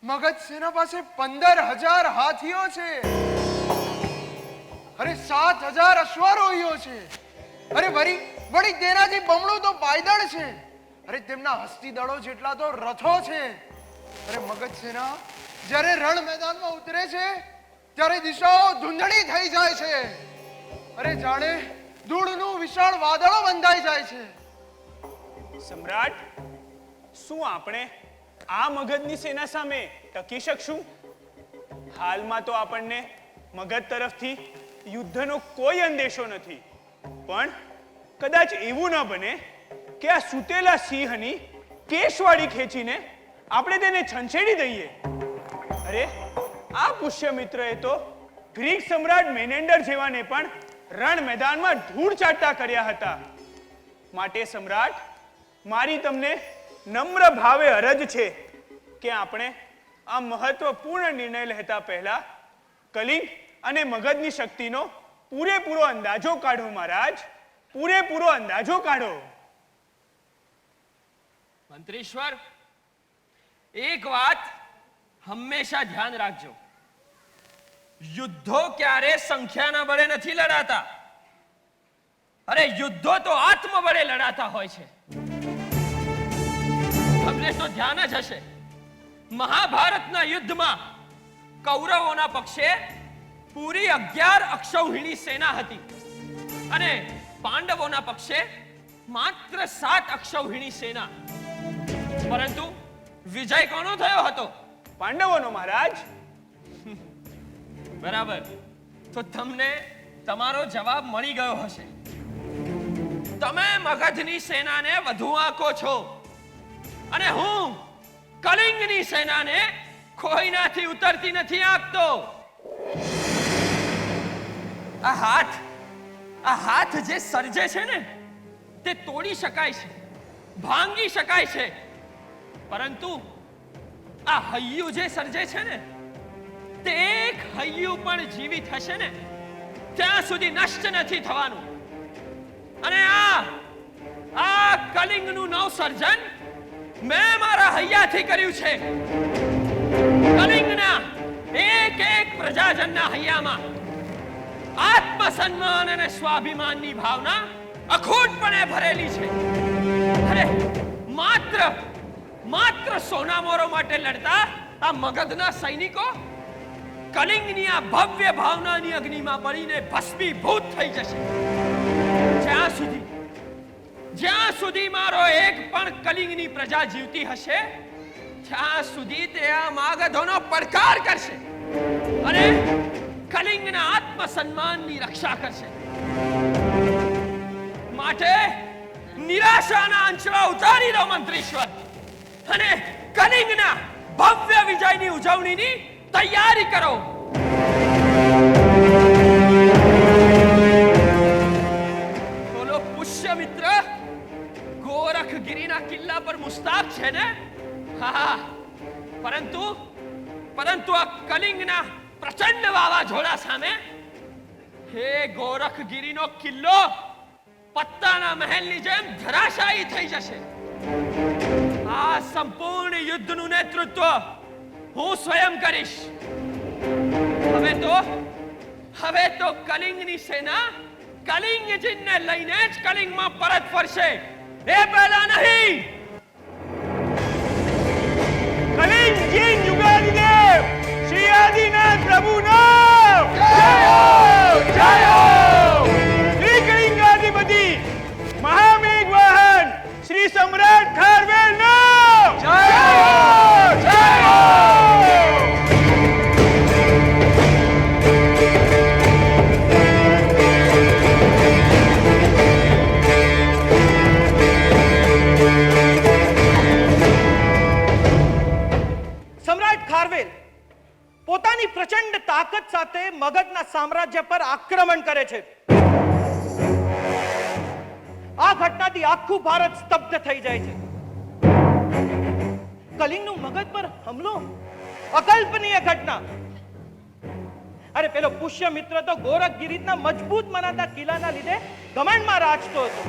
Speaker 11: મગધ સેના પાસે 15,000 હાથીઓ છે. અરે 7,000 અશ્વારોહીઓ છે. અરે વળી તેનાથી બમણું તો પાયદળ છે. અરે તેમના હસ્તી દળો જેટલા તો રથો છે. અરે મગધ સેના જ્યારે રણ મેદાનમાં ઉતરે છે ત્યારે દિશાઓ ધૂંધળી થઈ જાય છે. અરે જાણે ધૂળનું વિશાળ વાદળો બંધાઈ જાય છે.
Speaker 2: સમ્રાટ, શું આપણે આ મગધની સેના સામે ટકી શકશું? હાલમાં તો આપણને મગધ તરફથી યુદ્ધનો કોઈ અંદેશો નથી, પણ કદાચ એવું ન બને કે આ સૂતેલા સિંહની કેશવાળી ખેંચીને આપણે તેને છંછેડી દઈએ. અરે આ પુષ્યમિત્રએ તો ગ્રીક સમ્રાટ મેનેન્ડર જેવાને પણ રણ મેદાનમાં ધૂળ ચાટતા કર્યા હતા. માટે સમ્રાટ, મારી તમને નમ્ર ભાવે અરજ છે કે આપણે આ મહત્વપૂર્ણ નિર્ણય લેતા પહેલા કલિંગ અને મગધની શક્તિનો પૂરેપૂરો અંદાજો કાઢો મહારાજ, પૂરેપૂરો અંદાજો કાઢો.
Speaker 7: મંત્રીશ્વર, એક વાત હંમેશા ધ્યાન રાખજો. યુદ્ધો ક્યારે સંખ્યાના બળે નથી લડાતા. અરે યુદ્ધો તો આત્મબળે લડાતા હોય છે. તમને તો ધ્યાન જ હશે, મહાભારતના યુદ્ધમાં કૌરવોના પક્ષે પૂરી 11 અક્ષૌહિણી સેના હતી અને પાંડવોના પક્ષે માત્ર 7 અક્ષૌહિણી સેના. પરંતુ વિજય કોનો થયો હતો?
Speaker 2: પાંડવોનો મહારાજ.
Speaker 7: બરાબર. તો તમને તમારો જવાબ મળી ગયો હશે. તમે મગધની સેનાને વધુ આંકો છો અને હું કલિંગની સેનાને કોઈનાથી ઉતરતી નથી આંકતો. આ હાથ જે સર્જે છે ને તે તોડી શકાય છે, ભાંગી શકાય છે, પરંતુ આ હૈયું જે સર્જે છે ને તે એક હૈયું પણ જીવિત હશે ને ત્યાં સુધી નષ્ટ નથી થવાનું. અને આ કલિંગનું નવસર્જન મેં મારા હૈયાથી કર્યું છે. કલિંગના એક પ્રજાજનના હૈયામાં આત્મસન્માન અને સ્વાભિમાનની ભાવના અખૂટપણે ભરેલી છે. અરે માત્ર સોનામોરો માટે લડતા આ મગધના સૈનિકો કલિંગની આ ભવ્ય ભાવનાની અગ્નિમાં બળીને ભસ્મીભૂત થઈ જશે. જ્યાં સુધી મારો એક પણ કલિંગની પ્રજા જીવતી હશે ત્યાં સુધી તે આ માગધોનો પડકાર કરશે અને કલિંગના આત્મસન્માનની રક્ષા કરશે. માટે નિરાશાના આંચળા ઉતારી દો મંત્રીશ્વર અને કલિંગના ભવ્ય વિજયની ઉજવણીની તૈયારી કરો. બોલો પુષ્યમિત્ર ગોરખગીરીના કિલ્લા પર મુસ્તાક છે ને? હા, પરંતુ આ કલિંગના પ્રચંડ વાવાઝોડા સામે હે ગોરખગીરીનો કિલ્લો પત્તાના મહેલની જેમ ધરાશાયી થઈ જશે. આ સંપૂર્ણ યુદ્ધનું નેતૃત્વ હું સ્વયં કરીશ. હવે તો કલિંગની સેના કલિંગજીને લઈને જ કલિંગમાં પરત ફરશે, એ પહેલા નહીં.
Speaker 2: કલિંગજી યુગાદિદેવ શ્રી આદિનાથ પ્રભુનો શ્રી કલિંગાધિપતિ મહામેઘ વાહન શ્રી સમ્રાટ ખારવેલનો
Speaker 1: સમ્રાટ ખારવેલ પોતાની પ્રચંડ તાકાત સાથે મગધના સામ્રાજ્ય પર આક્રમણ કરે છે. આ ઘટનાથી આખું ભારત સ્તબ્ધ થઈ જાય છે. કલિંગનું મગધ પર હુમલો, અકલ્પનીય ઘટના. અરે પેલો પુષ્યમિત્ર તો ગોરખગીરીના મજબૂત મનાતા કિલ્લાના લીધે ઘમંડમાં રાચતો હતો.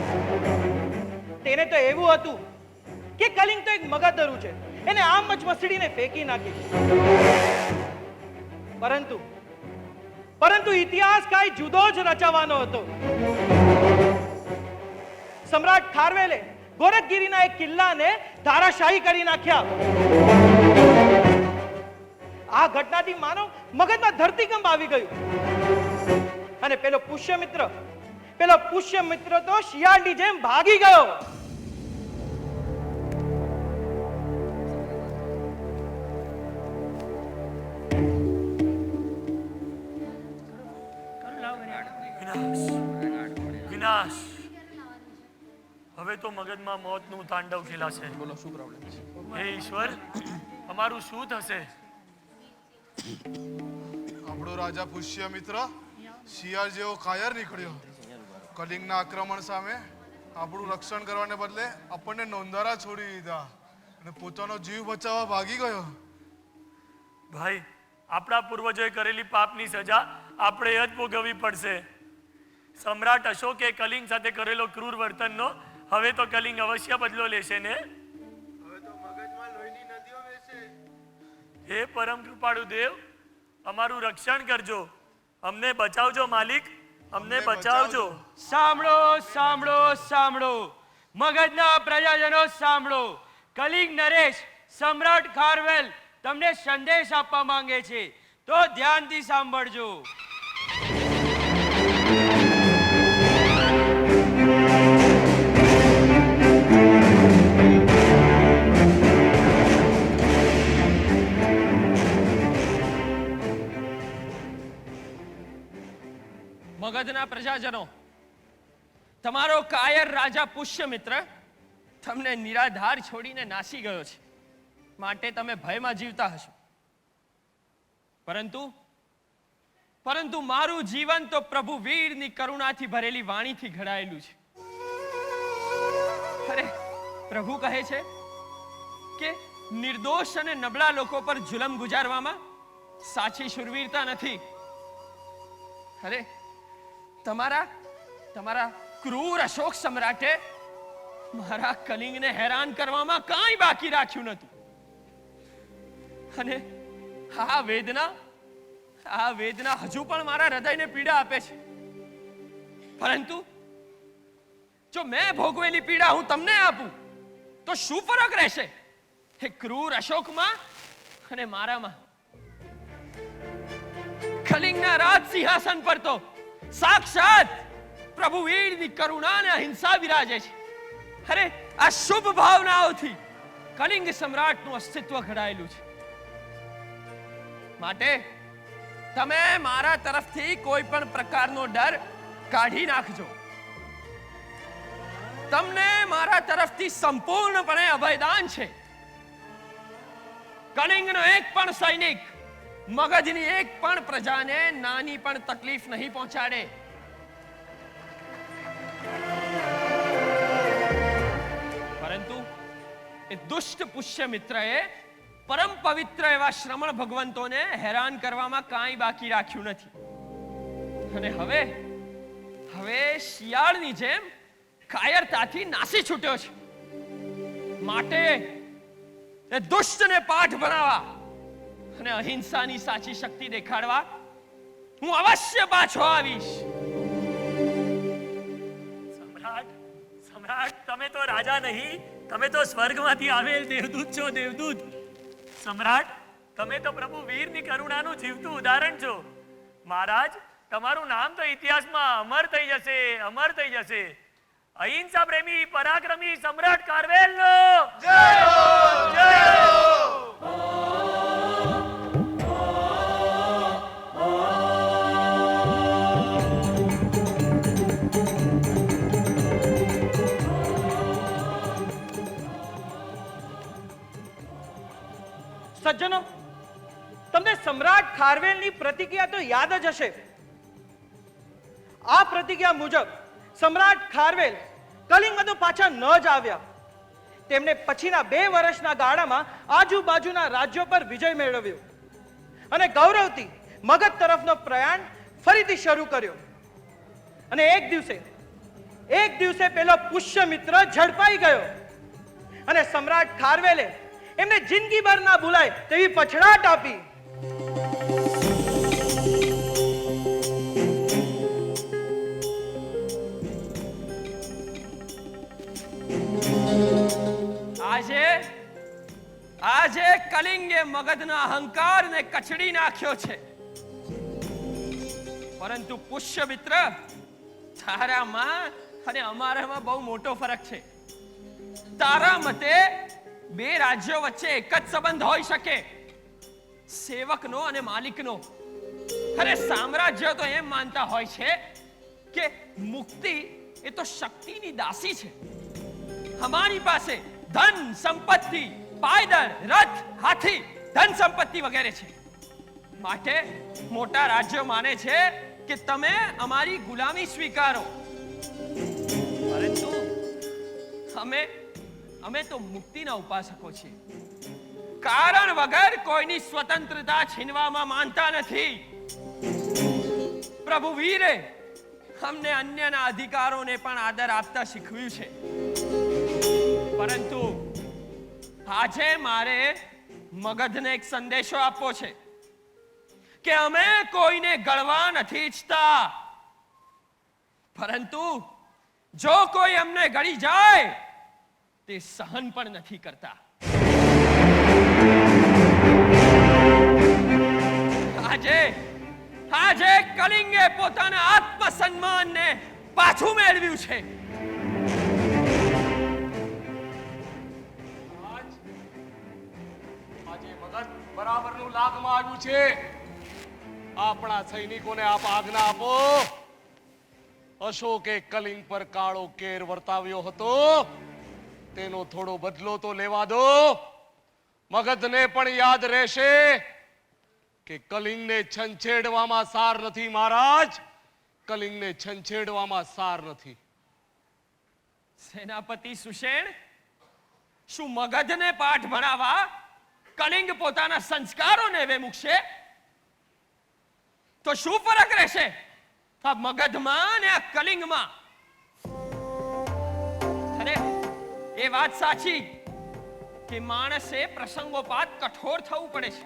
Speaker 1: તેને તો એવું હતું કે કલિંગ તો એક મગધરું છે, એને આમ જ મસડીને ફેંકી નાખી. પરંતુ ઇતિહાસ કાંઈ જુદો જ રચવાનો હતો. સમ્રાટ ખારવેલે ગોરખગીરીના એક કિલ્લાને ધારાશાયી કરી નાખ્યા. આ ઘટનાથી માનો મગજમાં ધરતીકંપ આવી ગયું અને પેલો પુષ્યમિત્ર તો શિયાળની જેમ ભાગી ગયો.
Speaker 3: વિનાશ. હવે તો મગજમાં મોતનું તાંડવ ખેલાશે.
Speaker 7: બોલો શું પ્રોબ્લેમ છે?
Speaker 3: હે ઈશ્વર, અમારું શું થશે?
Speaker 11: આપણો રાજા પુષ્યમિત્ર શિયાળ જેવો કાયર નીકળ્યો. કલિંગના આક્રમણ સામે આપણું રક્ષણ કરવાને બદલે આપણને નોંધારા છોડી દીધા અને પોતાનો જીવ બચાવવા ભાગી ગયો.
Speaker 3: ભાઈ, આપણા પૂર્વજોએ કરેલી પાપની સજા આપણે જ ભોગવવી પડશે. સમ્રાટ અશોકે કલિંગ સાથે કરેલો ક્રૂર વર્તનનો હવે તો કલિંગ અવશ્ય બદલો લેશે ને?
Speaker 11: હવે તો મગજમાં લોહીની નદીઓ વહેશે.
Speaker 3: હે પરમ કૃપાળુ દેવ, અમારું રક્ષણ કરજો, અમને બચાવજો માલિક, અમને બચાવજો.
Speaker 9: સાંભળો સાંભળો સાંભળો, મગધના પ્રજાજનો સાંભળો. કલિંગ નરેશ સમ્રાટ ખારવેલ તમને સંદેશ આપવા માંગે છે, તો ધ્યાનથી સાંભળજો.
Speaker 7: મગધના પ્રજાજનો, તમારો કાયર રાજા પુષ્યમિત્ર તમને નિરાધાર છોડીને નાસી ગયો છે, માટે તમે ભયમાં જીવતા હશો. પરંતુ મારું જીવન તો પ્રભુ વીરની કરુણાથી ભરેલી વાણીથી ઘડાયેલું છે. અરે પ્રભુ કહે છે કે નિર્દોષ અને નબળા લોકો પર જુલમ ગુજારવામાં સાચી શૂરવીરતા નથી. અરે તમારા ક્રૂર અશોક સમ્રાટે મારા કલિંગને હેરાન કરવામાં કાંઈ બાકી રાખ્યું નતું. અને આ વેદના હજુ પણ મારા હૃદયને પીડા આપે છે. પરંતુ જો મેં ભોગવેલી પીડા હું તમને આપું તો શું ફરક રહેશે એ ક્રૂર અશોકમાં અને મારામાં? કલિંગના રાજ સિંહાસન પર તો સાક્ષાત પ્રભુ વીરની કરુણા અને અહિંસા વિરાજે છે. અરે આ શુભ ભાવનાઓથી કલિંગ સમ્રાટનું અસ્તિત્વ ઘડાયેલું છે. માટે તમે મારા તરફથી કોઈ પણ પ્રકારનો ડર કાઢી નાખજો. તમને મારા તરફથી સંપૂર્ણપણે અભયદાન છે. કલિંગનો એક પણ સૈનિક મગધની એક પણ પ્રજાને નાની પણ તકલીફ નહીં પહોંચાડે. પરંતુ એ દુષ્ટ પુષ્યમિત્રએ પરમ પવિત્ર એવા શ્રમણ ભગવંતોને હેરાન કરવામાં કાંઈ બાકી રાખ્યું નથી. અને હવે શિયાળની જેમ કાયરતાથી નાસી છૂટ્યો છે. માટે એ દુષ્ટને પાઠ ભણાવવા અને અહિંસાની સાચી શક્તિ દેખાડવા હું અવશ્ય પાછો આવીશ.
Speaker 3: સમ્રાટ, તમે તો રાજા નહીં, તમે તો સ્વર્ગમાંથી આવેલ દેવદૂત છો, દેવદૂત. સમ્રાટ, તમે તો પ્રભુ વીરની કરુણાનું જીવતું ઉદાહરણ છો. મહારાજ, તમારું નામ તો ઇતિહાસમાં અમર થઈ જશે, અમર થઈ જશે. અહિંસા પ્રેમી પરાક્રમી સમ્રાટ ખારવેલનો જય હો, જય હો.
Speaker 1: સજ્જનો, તમને સમ્રાટ ખારવેલની પ્રતિક્રિયા તો યાદ જ હશે. આ પ્રતિક્રિયા મુજબ સમ્રાટ ખારવેલ કલિંગમાં પાછા ન જ આવ્યા. તેમણે પછીના 2 વર્ષના ગાળામાં આજુબાજુના રાજ્યો પર વિજય મેળવ્યો અને ગૌરવથી મગધ તરફનો પ્રયાણ ફરીથી શરૂ કર્યો. અને એક દિવસે પેલો પુષ્યમિત્ર ઝડપાઈ ગયો અને સમ્રાટ ખારવેલે એમને જિંદગીભર ના ભૂલાય તેવી પછડાટ આપી.
Speaker 7: આજે કલિંગે મગધના અહંકારને કચડી નાખ્યો છે. પરંતુ પુષ્યમિત્ર, તારામાં અને અમારામાં બહુ મોટો ફરક છે. તારા મતે 2 રાજ્યો વચ્ચે એક જ સંબંધ હોઈ શકે, સેવકનો અને માલિકનો. અરે સામ્રાજ્ય તો એમ માનતા હોય છે કે મુક્તિ એ તો શક્તિની દાસી છે. અમારી પાસે ધન સંપત્તિ, પાયદળ, રથ, હાથી, ધન સંપત્તિ વગેરે છે. માટે મોટા રાજ્યો માને છે કે તમે અમારી ગુલામી સ્વીકારો. પરંતુ અમે તો મુક્તિના ઉપાસકો છીએ. કારણ વગર કોઈની સ્વતંત્રતા છીનવામાં માનતા નથી. પ્રભુ વીરે અમને અન્યના અધિકારોને પણ આદર આપતા શીખવ્યું છે. પરંતુ આજે મારે મગધને એક સંદેશો આપવો છે કે અમે કોઈને ગળવા નથી ઈચ્છતા, પરંતુ જો કોઈ અમને ગળી જાય તે સહન પણ નથી કરતા. આજે કલિંગે પોતાના આત્મસન્માનને પાછું મેળવ્યું છે.
Speaker 10: આજે મગધ બરાબરનું લાગમાં આવ્યું છે. આપણા સૈનિકોને આપ આજ્ઞા આપો. અશોકે કલિંગ પર કાળો કેર વર્તાવ્યો હતો, તેનો થોડો બદલો તો લેવા દો. મગધને પણ યાદ રહેશે કે કલિંગને છંછેડવામાં સાર નથી મહારાજ, કલિંગને છંછેડવામાં સાર નથી.
Speaker 7: સેનાપતિ સુષેણ, શું મગધને પાઠ ભણાવવા કલિંગ પોતાના સંસ્કારોને વેમુકશે? તો શું ફરક રહેશે આ મગધમાં અને આ કલિંગમાં? અરે એ વાત સાચી કે માણસે પ્રસંગોપાત કઠોર થવું પડે છે,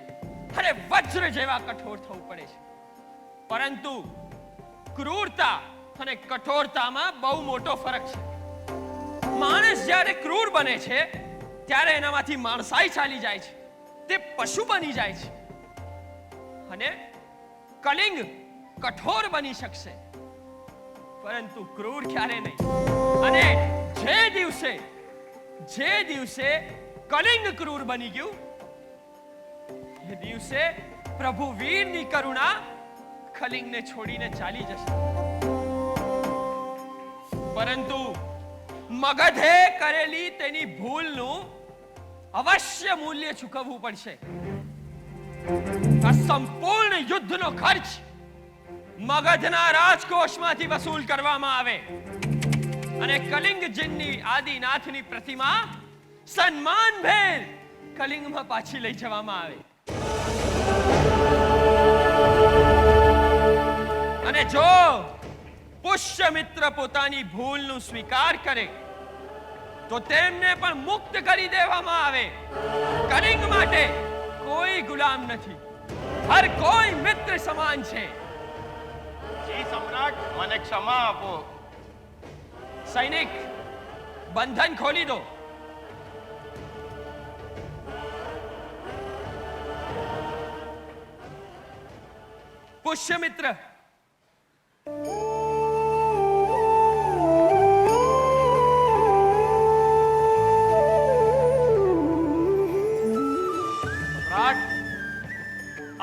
Speaker 7: અરે વજ્ર જેવા કઠોર થવું પડે છે, પરંતુ ક્રૂરતા અને કઠોરતામાં બહુ મોટો ફરક છે. માણસ જ્યારે ક્રૂર બને છે ત્યારે એનામાંથી માણસાઈ ચાલી જાય છે, તે પશુ બની જાય છે. અને કલિંગ કઠોર બની શકશે પરંતુ ક્રૂર ક્યારે નહીં. અને જે દિવસે કલિંગ ક્રૂર બની ગયું એ દિવસે પ્રભુ વીરની કરુણા કલિંગને છોડીને ચાલી જશે. પરંતુ મગધે કરેલી તેની ભૂલનું અવશ્ય મૂલ્ય ચૂકવવું પડશે. આ સંપૂર્ણ યુદ્ધનો ખર્ચ મગધના રાજકોષમાંથી વસૂલ કરવામાં આવે અને કલિંગ જીનની આદિનાથની પ્રતિમા સન્માનભેર કલિંગમાં પાછી લઈ જવામાં આવે. અને જો પુષ્યમિત્ર પોતાની ભૂલનું સ્વીકાર કરે તો તેમને પણ મુક્ત કરી દેવામાં આવે. કલિંગ માટે કોઈ ગુલામ નથી, હર કોઈ મિત્ર સમાન છે.
Speaker 4: જી સમ્રાટ, મને ક્ષમા આપો.
Speaker 7: સૈનિક, બંધન ખોલી દો. પુષ્યમિત્ર,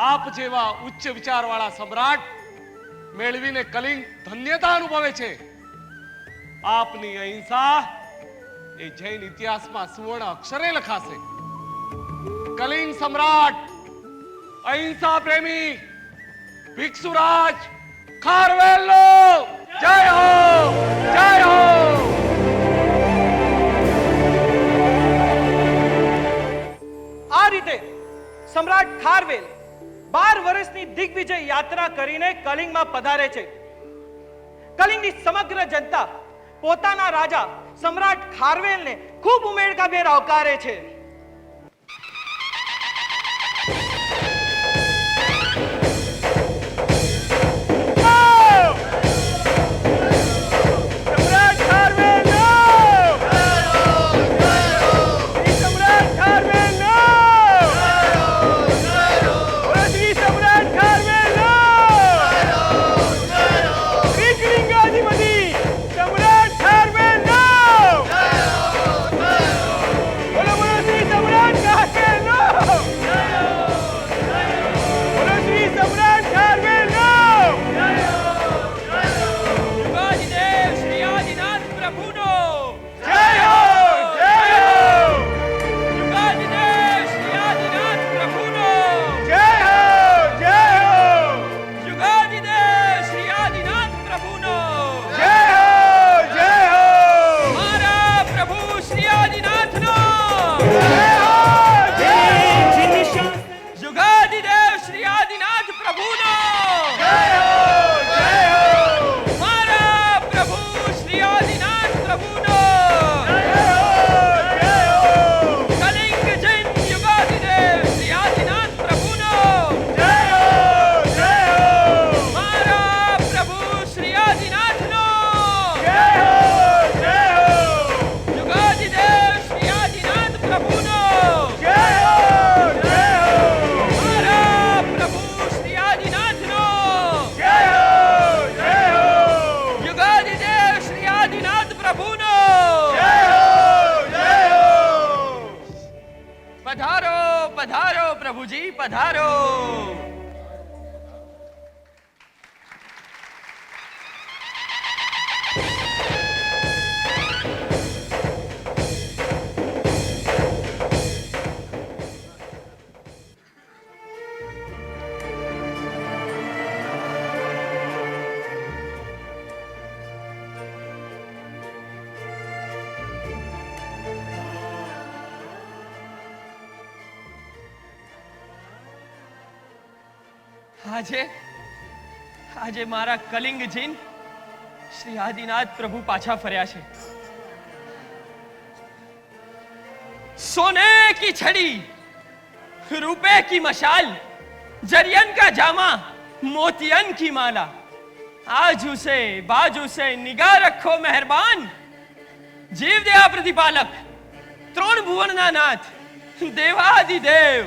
Speaker 10: આપ જેવા ઉચ્ચ વિચારવાળા સમ્રાટ મેળવીને કલિંગ ધન્યતા અનુભવે છે. આપની અહિંસા એ જૈન ઇતિહાસમાં સુવર્ણ અક્ષરે લખાશે. કલિંગ સમ્રાટ, અહિંસા પ્રેમી ભિક્ષુરાજ ખારવેલનો જય હો, જય હો.
Speaker 1: આ રીતે સમ્રાટ ખારવેલ 12 વર્ષની દિગ્વિજય યાત્રા કરીને કલિંગમાં પધારે છે. કલિંગની સમગ્ર જનતા પોતાના રાજા સમ્રાટ ખારવેલને ખૂબ ઉમેદભેર આવકારે છે.
Speaker 2: બોલો બોલો
Speaker 7: पधारो पधारो प्रभु जी पधारो। આજે આજે મારા કલિંગ જીન શ્રી આદિનાથ પ્રભુ પાછા ફર્યા છે। सोने की छड़ी, रुपए की मशाल, जरियन का जामा, मोतियन की माला, आज उसे बाजू से निगाह रखो मेहरबान। जीव दया प्रतिपालक, त्रोण भुवनना नाथ, देवादिदेव,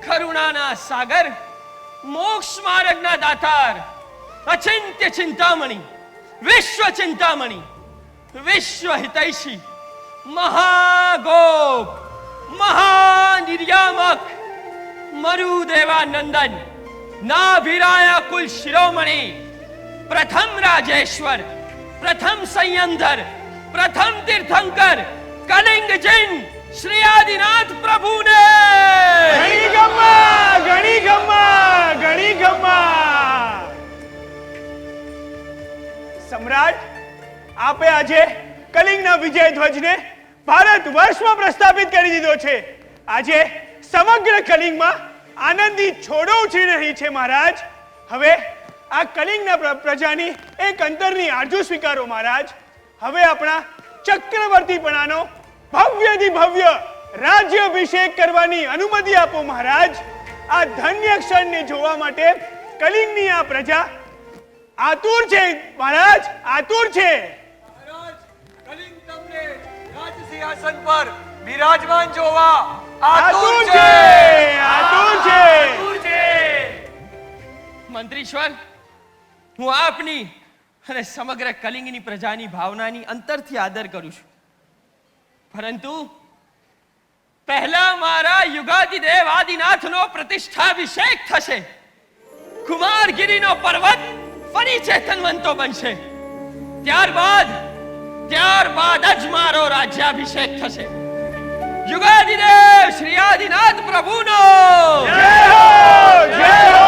Speaker 7: करुणाना सागर, मोक्ष मार्गना दातार, अचिंत्य चिंतामणि, विश्व चिंतामणि, विश्व हितैषी, महागोप, महानिर्यामक, मरुदेवानंदन, नाभिराया कुल शिरोमणि, प्रथम राजेश्वर, प्रथम संयमधर, प्रथम तीर्थंकर, कलिंग जिन श्री आदिनाथ प्रभु ने
Speaker 2: ગણી ગમ્મા। સમ્રાટ, આપે આજે કલિંગના વિજય ધ્વજને ભારત વર્ષમાં પ્રસ્થાપિત કરી દીધો છે। આજે સમગ્ર કલિંગમાં આનંદી છોડો ઉછળી રહી છે મહારાજ। હવે આ કલિંગના પ્રજાની એક અંતરની આરજુ સ્વીકારો મહારાજ। હવે આપણા ચક્રવર્તીપણાનો ભવ્યથી ભવ્ય રાજ્યાભિષેક કરવાની અનુમતિ આપો મહારાજ। આ ધન્ય ક્ષણને જોવા માટે કલિંગની આ પ્રજા આતુર છે મહારાજ, આતુર છે।
Speaker 4: કલિંગ તમને રાજ સિંહાસન પર બિરાજમાન જોવા
Speaker 2: આતુર છે।
Speaker 7: મંત્રીશ્વર, હું આપની અને સમગ્ર કલિંગની પ્રજાની ભાવનાની અંતરથી આદર કરું છું, પરંતુ પહેલા મારા યુગાદિદેવ આદિનાથનો પ્રતિષ્ઠાભિષેક થશે। કુમારગીરીનો પર્વત ફરી ચેતનવંતો બનશે। ત્યારબાદ જ મારો રાજ્યાભિષેક થશે। યુગાદિદેવ શ્રી આદિનાથ પ્રભુનો
Speaker 2: જય હો, જય હો।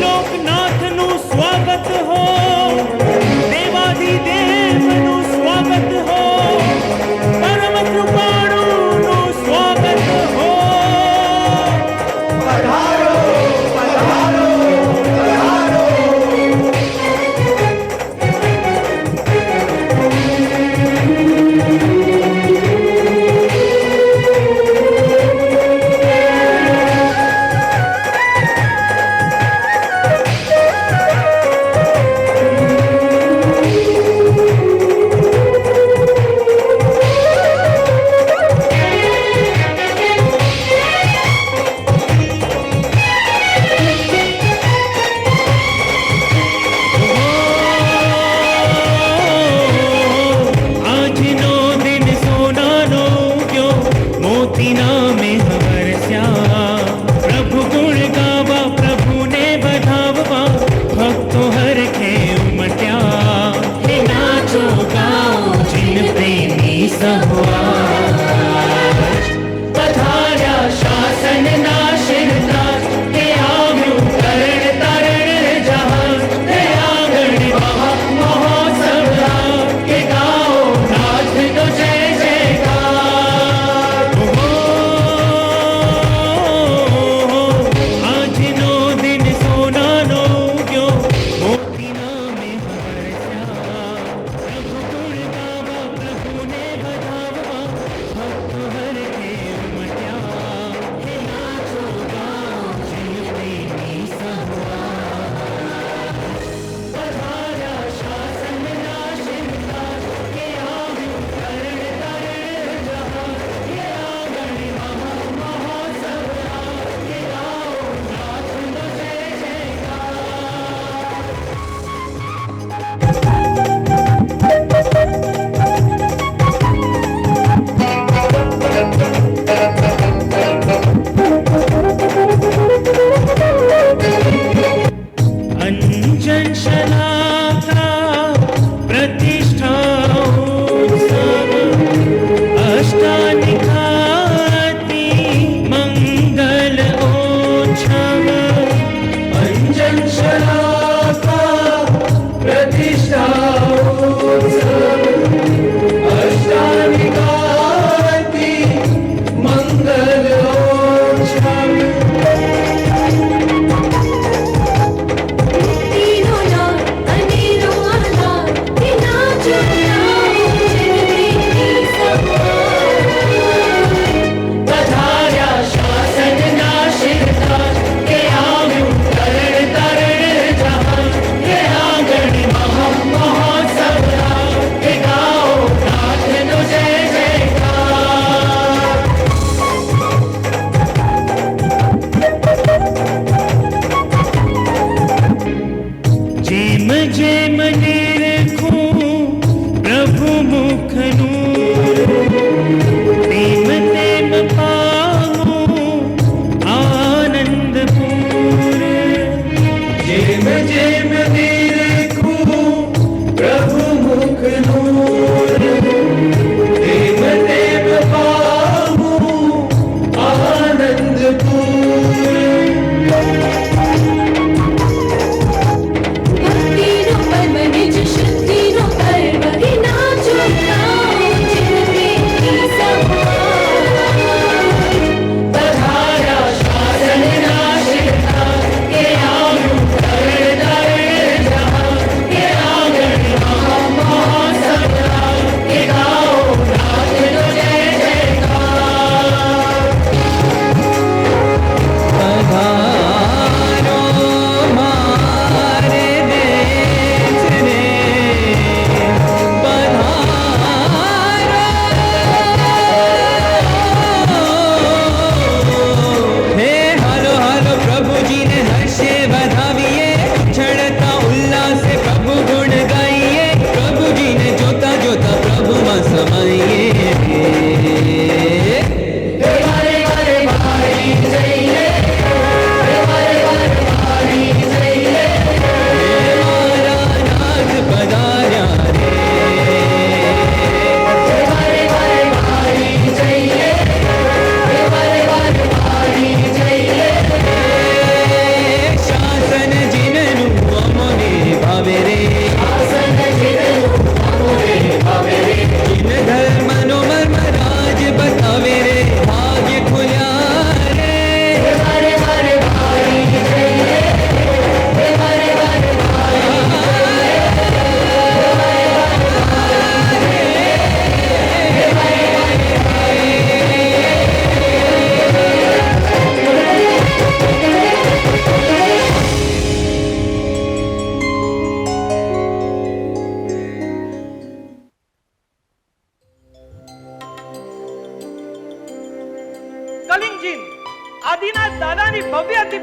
Speaker 3: लोकनाथ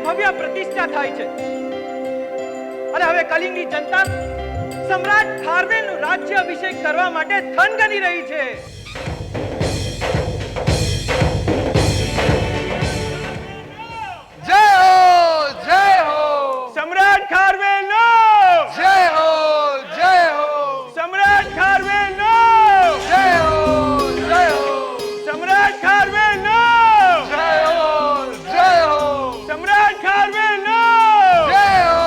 Speaker 1: ભવ્ય પ્રતિષ્ઠા થાય છે અને હવે કલિંગની જનતા સમ્રાટ ખારવેલનું રાજ્ય અભિષેક કરવા માટે થનગની રહી છે.
Speaker 11: જય હો
Speaker 2: સમ્રાટ ખારવેલનો
Speaker 11: જય હો
Speaker 2: સમ્રાટ ખારવેલનો
Speaker 11: જય હો
Speaker 2: સમ્રાટ ખારવેલનો
Speaker 11: જય હો
Speaker 2: સમ્રાટ ખારવેલનો
Speaker 11: જય હો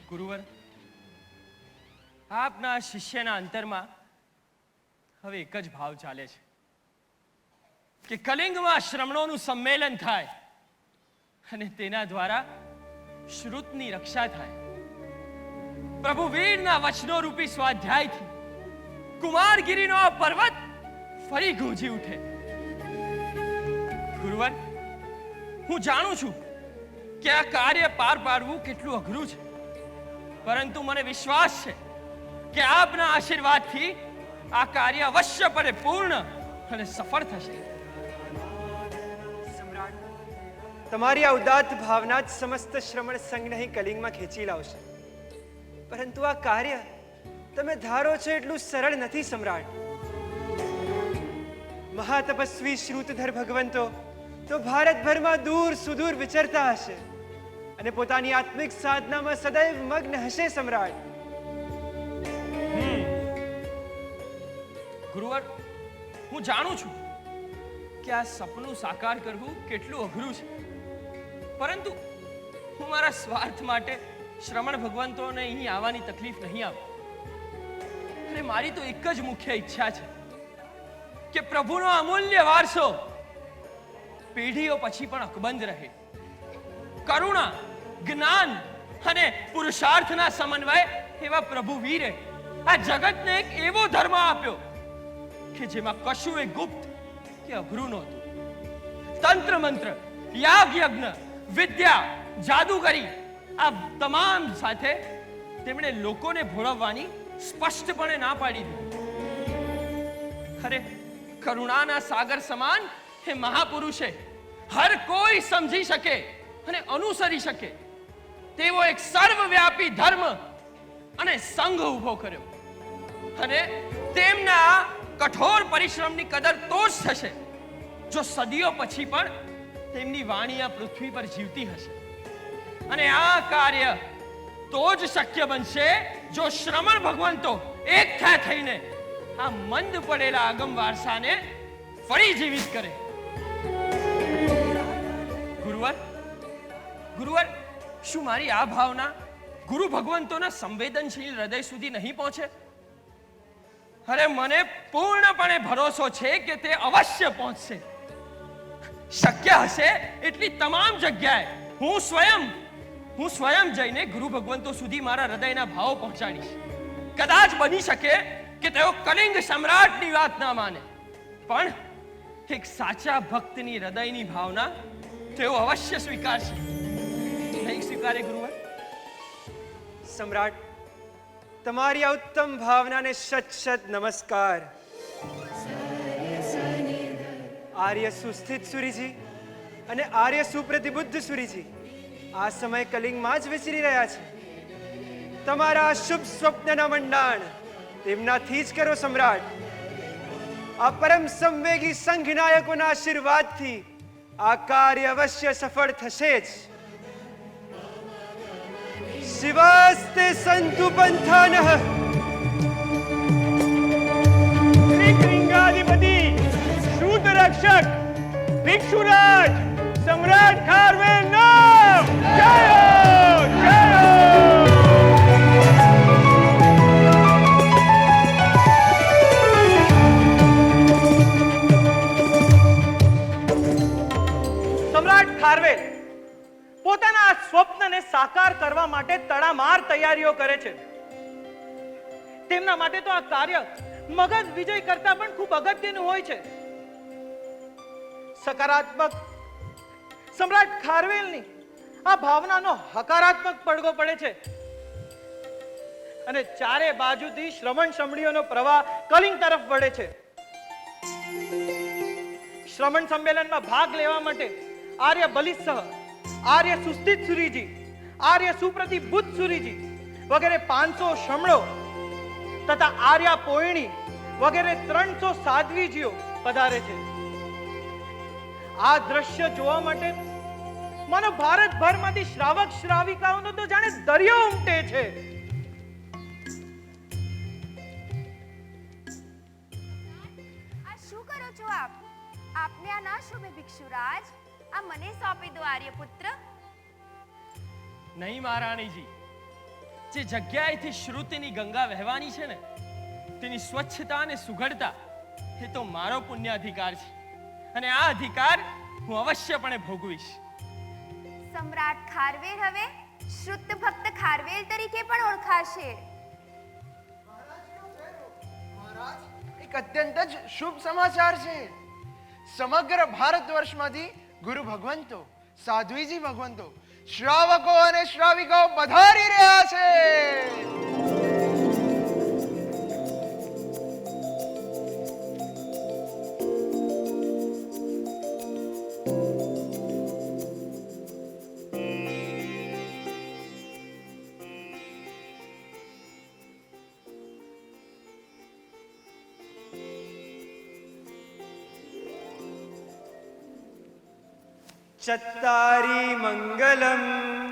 Speaker 7: ગુરુવર, આપના શિષ્યના અંતરમાં હવે એક જ ભાવ ચાલે છે કે કલિંગમાં શ્રમણોનું સંમેલન થાય અને તેના દ્વારા શ્રુતની રક્ષા થાય. પ્રભુ વીરના વચનો રૂપી સ્વાધ્યાયથી કુમારગીરીનો આ પર્વત ફરી ગુંજી ઉઠે. ગુરુવર, હું જાણું છું કે આ કાર્ય પાર પાડવું કેટલું અઘરું છે, પરંતુ મને વિશ્વાસ છે કે આપના આશીર્વાદથી આ કાર્ય અવશ્યપણે પૂર્ણ અને સફળ થશે.
Speaker 9: સમ્રાટ, તમારી આ ઉદાત્ત ભાવના જ સમસ્ત શ્રમણ સંઘને અહીં કલિંગમાં ખેંચી લાવશે, પરંતુ આ કાર્ય તમે ધારો છો એટલું સરળ નથી. સમ્રાટ, મહાતપસ્વી શ્રુતધર ભગવંતો તો ભારતભરમાં દૂર સુદૂર વિચરતા હશે અને પોતાની આત્મિક સાધનામાં સદૈવ મગ્ન હશે. સમ્રાટ,
Speaker 7: ગુરુવર, હું જાણું છું કે આ સપનું સાકાર કરવું કેટલું અઘરું છે, પરંતુ હું મારા સ્વાર્થ માટે શ્રમણ ભગવંતોને અહીં આવવાની તકલીફ નહીં આપું. અને મારી તો એક જ મુખ્ય ઈચ્છા છે કે પ્રભુનો અમૂલ્ય વારસો પેઢીઓ પછી પણ અકબંધ રહે. કરુણા, જ્ઞાન અને પુરુષાર્થના સમન્વય એવા પ્રભુ વીરે આ જગતને એક એવો ધર્મ આપ્યો કે જેમાં કશું એ ગુપ્ત કે અઘરું નહોતું. તંત્ર મંત્ર, યાગ યજ્ઞ, વિદ્યા, જાદુગરી આ તમામ સાથે તેમણે લોકોને ભોળવવાની સ્પષ્ટપણે ના પાડી દીધી. અરે, કરુણાના સાગર સમાન એ મહાપુરુષે હર કોઈ સમજી શકે અને અનુસરી શકે તેવો એક સર્વવ્યાપી ધર્મ અને સંઘ ઊભો કર્યો. અને તેમના કઠોર પરિશ્રમની કદર તો જ થશે જો સદીઓ પછી પણ તેમની વાણી આ પૃથ્વી પર જીવતી હશે. અને આ કાર્ય તો જ શક્ય બનશે જો શ્રમણ ભગવંતો એકઠા થઈને આ મંદ પડેલા આગમ વારસાને ફરી જીવિત કરે. ગુરુવર, શું મારી આ ભાવના ગુરુ ભગવંતોના સંવેદનશીલ હૃદય સુધી નહીં પહોંચે? અરે, મને પૂર્ણપણે ભરોસો છે કે તે અવશ્ય પહોંચશે. શક્ય હશે એટલી તમામ જગ્યાએ હું સ્વયં જઈને ગુરુ ભગવંતો સુધી મારા હૃદયના ભાવો પહોંચાડીશ. કદાચ બની શકે કે તેઓ કલિંગ સમ્રાટની વાત ના માને, પણ એક સાચા ભક્તની હૃદયની ભાવના તેઓ અવશ્ય સ્વીકારશે. નહીં સ્વીકારે ગુરુવર?
Speaker 9: સમ્રાટ, તમારી આ ઉત્તમ ભાવનાને શત શત નમસ્કાર. આર્ય સુસ્થિત સુરીજી અને આર્ય સુપ્રતિબુદ્ધ સુરીજી આ સમય કલિંગમાં જ વિચરી રહ્યા છે. તમારા શુભ સ્વપ્નના મંડાણ તેમનાથી જ કરો સમ્રાટ. આ પરમ સંવેગી સંઘ નાયકોના આશીર્વાદથી આ કાર્ય અવશ્ય સફળ થશે જ. શિવાસ્તે સંતુ પંથાનઃ.
Speaker 2: શ્રીંગાધિપતિ શુદ્ધ રક્ષક ભિક્ષુરાજ સમ્રાટ ખારવેલનો જય હો, જય હો.
Speaker 1: સમ્રાટ ખારવેલ પોતાના આ સ્વપ્નને સાકાર કરવા માટે તડામાર તૈયારીઓ કરે છે. તેમના માટે તો આ કાર્ય મગધ વિજય કરતા પણ ખૂબ અગત્યનું હોય છે. સકારાત્મક સમ્રાટ ખારવેલની આ ભાવનાનો હકારાત્મક પડઘો પડે છે અને ચારે બાજુથી શ્રમણ સમડીઓનો પ્રવાહ કલિંગ તરફ વળે છે. શ્રમણ સંમેલનમાં ભાગ લેવા માટે આર્ય બલિસહ, આર્ય સુસ્થિત સુરીજી, આર્ય સુપ્રતિબુદ્ધ સુરીજી વગેરે 500 શમણો તથા આર્યા પોયણી વગેરે 300 સાધ્વીજીઓ પધારે છે. આ દ્રશ્ય જોવા માટે માનો ભારતભરમાંથી શ્રાવક શ્રાવિકાઓનો તો જાણે દરિયો ઉમટે છે.
Speaker 6: આ શું કરો છો આપ? આપને આ ના શોભે ભિક્ષુરાજ. આ મને સોંપી દો આર્યપુત્ર.
Speaker 7: નહીં મહારાણીજી, જે જગ્યાએથી શ્રુતિની ગંગા વહેવાની છે ને તેની સ્વચ્છતા અને સુઘડતા એ તો મારો પુણ્ય અધિકાર છે અને આ અધિકાર હું અવશ્યપણે ભોગવીશ.
Speaker 6: સમ્રાટ ખારવેલ હવે શુદ્ધ ભક્ત ખારવેલ તરીકે પણ ઓળખાશે.
Speaker 11: મહારાજ, એક અત્યંત જ શુભ સમાચાર છે. સમગ્ર ભારત વર્ષમાંથી ગુરુ ભગવંતો, સાધ્વીજી ભગવંતો, શ્રાવકો અને શ્રાવિકાઓ પધારી રહ્યા છે.
Speaker 9: ચત્તારી મંગલમ,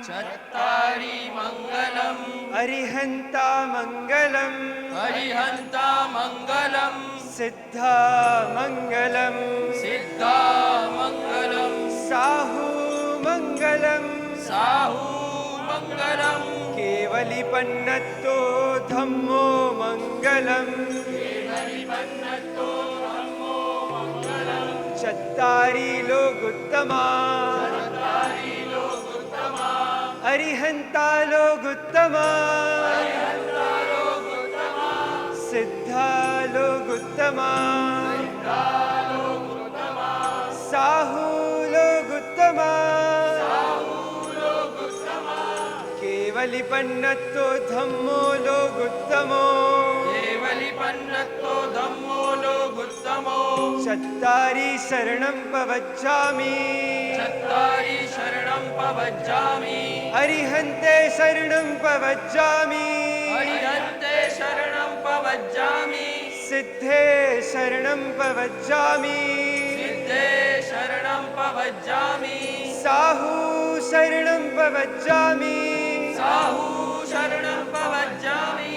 Speaker 7: ચત્તારી મંગલમ,
Speaker 9: અરિહંતા મંગલમ,
Speaker 7: હરિહંતા મંગલમ,
Speaker 9: સિદ્ધા મંગલમ,
Speaker 7: સિદ્ધા મંગલમ,
Speaker 9: સાહુ મંગલમ,
Speaker 7: સાહુ મંગલમ,
Speaker 9: કેવલી પન્નતો ધમ્મો મંગલમ, ચત્તારી લોગુત્તમા, અરિહંતા લોગુત્તમા, સિદ્ધા લોગુત્તમા, સાહુ લોગુત્તમા, કેવલી પન્નતો ધમ્મો લોગુત્તમો,
Speaker 7: કેવલી પન્નતો ધમ્મો લોગુત્તમો,
Speaker 9: ચત્તારી શરણં પવજ્જામિ,
Speaker 7: ચત્તારી શરણં પવજ્જામિ,
Speaker 9: અરિહંતે શરણં પવજ્જામિ,
Speaker 7: હરિહંતે શરણં પવજ્જામિ,
Speaker 9: સિદ્ધે શરણં પવજ્જામિ,
Speaker 7: સિદ્ધે શરણં પવજ્જામિ,
Speaker 9: સાહુ શરણં પવજ્જામિ,
Speaker 7: સાહુ શરણં પવજ્જામિ,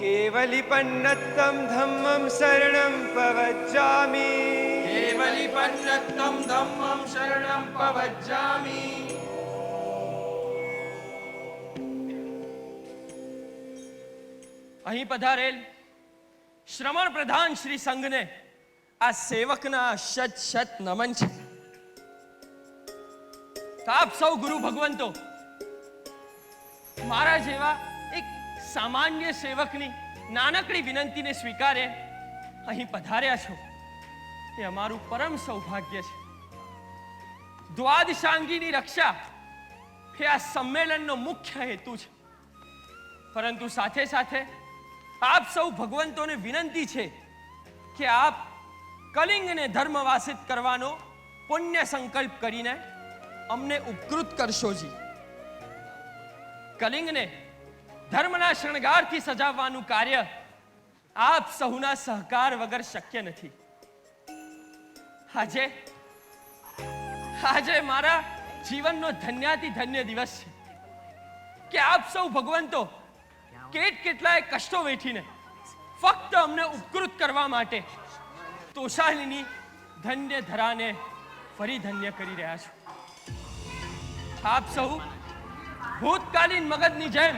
Speaker 9: કેવલી પન્નત્તમ ધમ્મં શરણં પવજ્જામિ,
Speaker 7: કેવલી પન્નત્તમ ધમ્મં શરણં પવજ્જામિ. અહીં પધારેલ શ્રમણ પ્રધાન શ્રી સંઘને આ સેવકના શત શત નમન છે. આપ સૌ ગુરુ ભગવંતો મારા જેવા એક સામાન્ય સેવકની નાનકડી વિનંતીને સ્વીકારે અહીં પધાર્યા છો એ અમારું પરમ સૌભાગ્ય છે. દ્વાદશાંગીની રક્ષા એ આ સંમેલનનો મુખ્ય હેતુ છે, પરંતુ સાથે સાથે આપ સૌ ભગવંતોને વિનંતી છે કે આપ કલિંગને ધર્મવાસિત કરવાનો પુણ્ય સંકલ્પ કરીને અમને ઉપકૃત કરશોજી. કલિંગને ધર્મના શણગારથી સજાવવાનું કાર્ય આપ સૌના સહકાર વગર શક્ય નથી. આજે મારા જીવનનો ધન્યાતિ ધન્ય દિવસ છે કે આપ સૌ ભગવંતો કેટલાય કષ્ટો વેઠીને ફક્ત અમને ઉપકૃત કરવા માટે તોષાલીની ધન્ય ધરાને ફરી ધન્ય કરી રહ્યા છો. આપ સૌ ભૂતકાલીન મગધની જેમ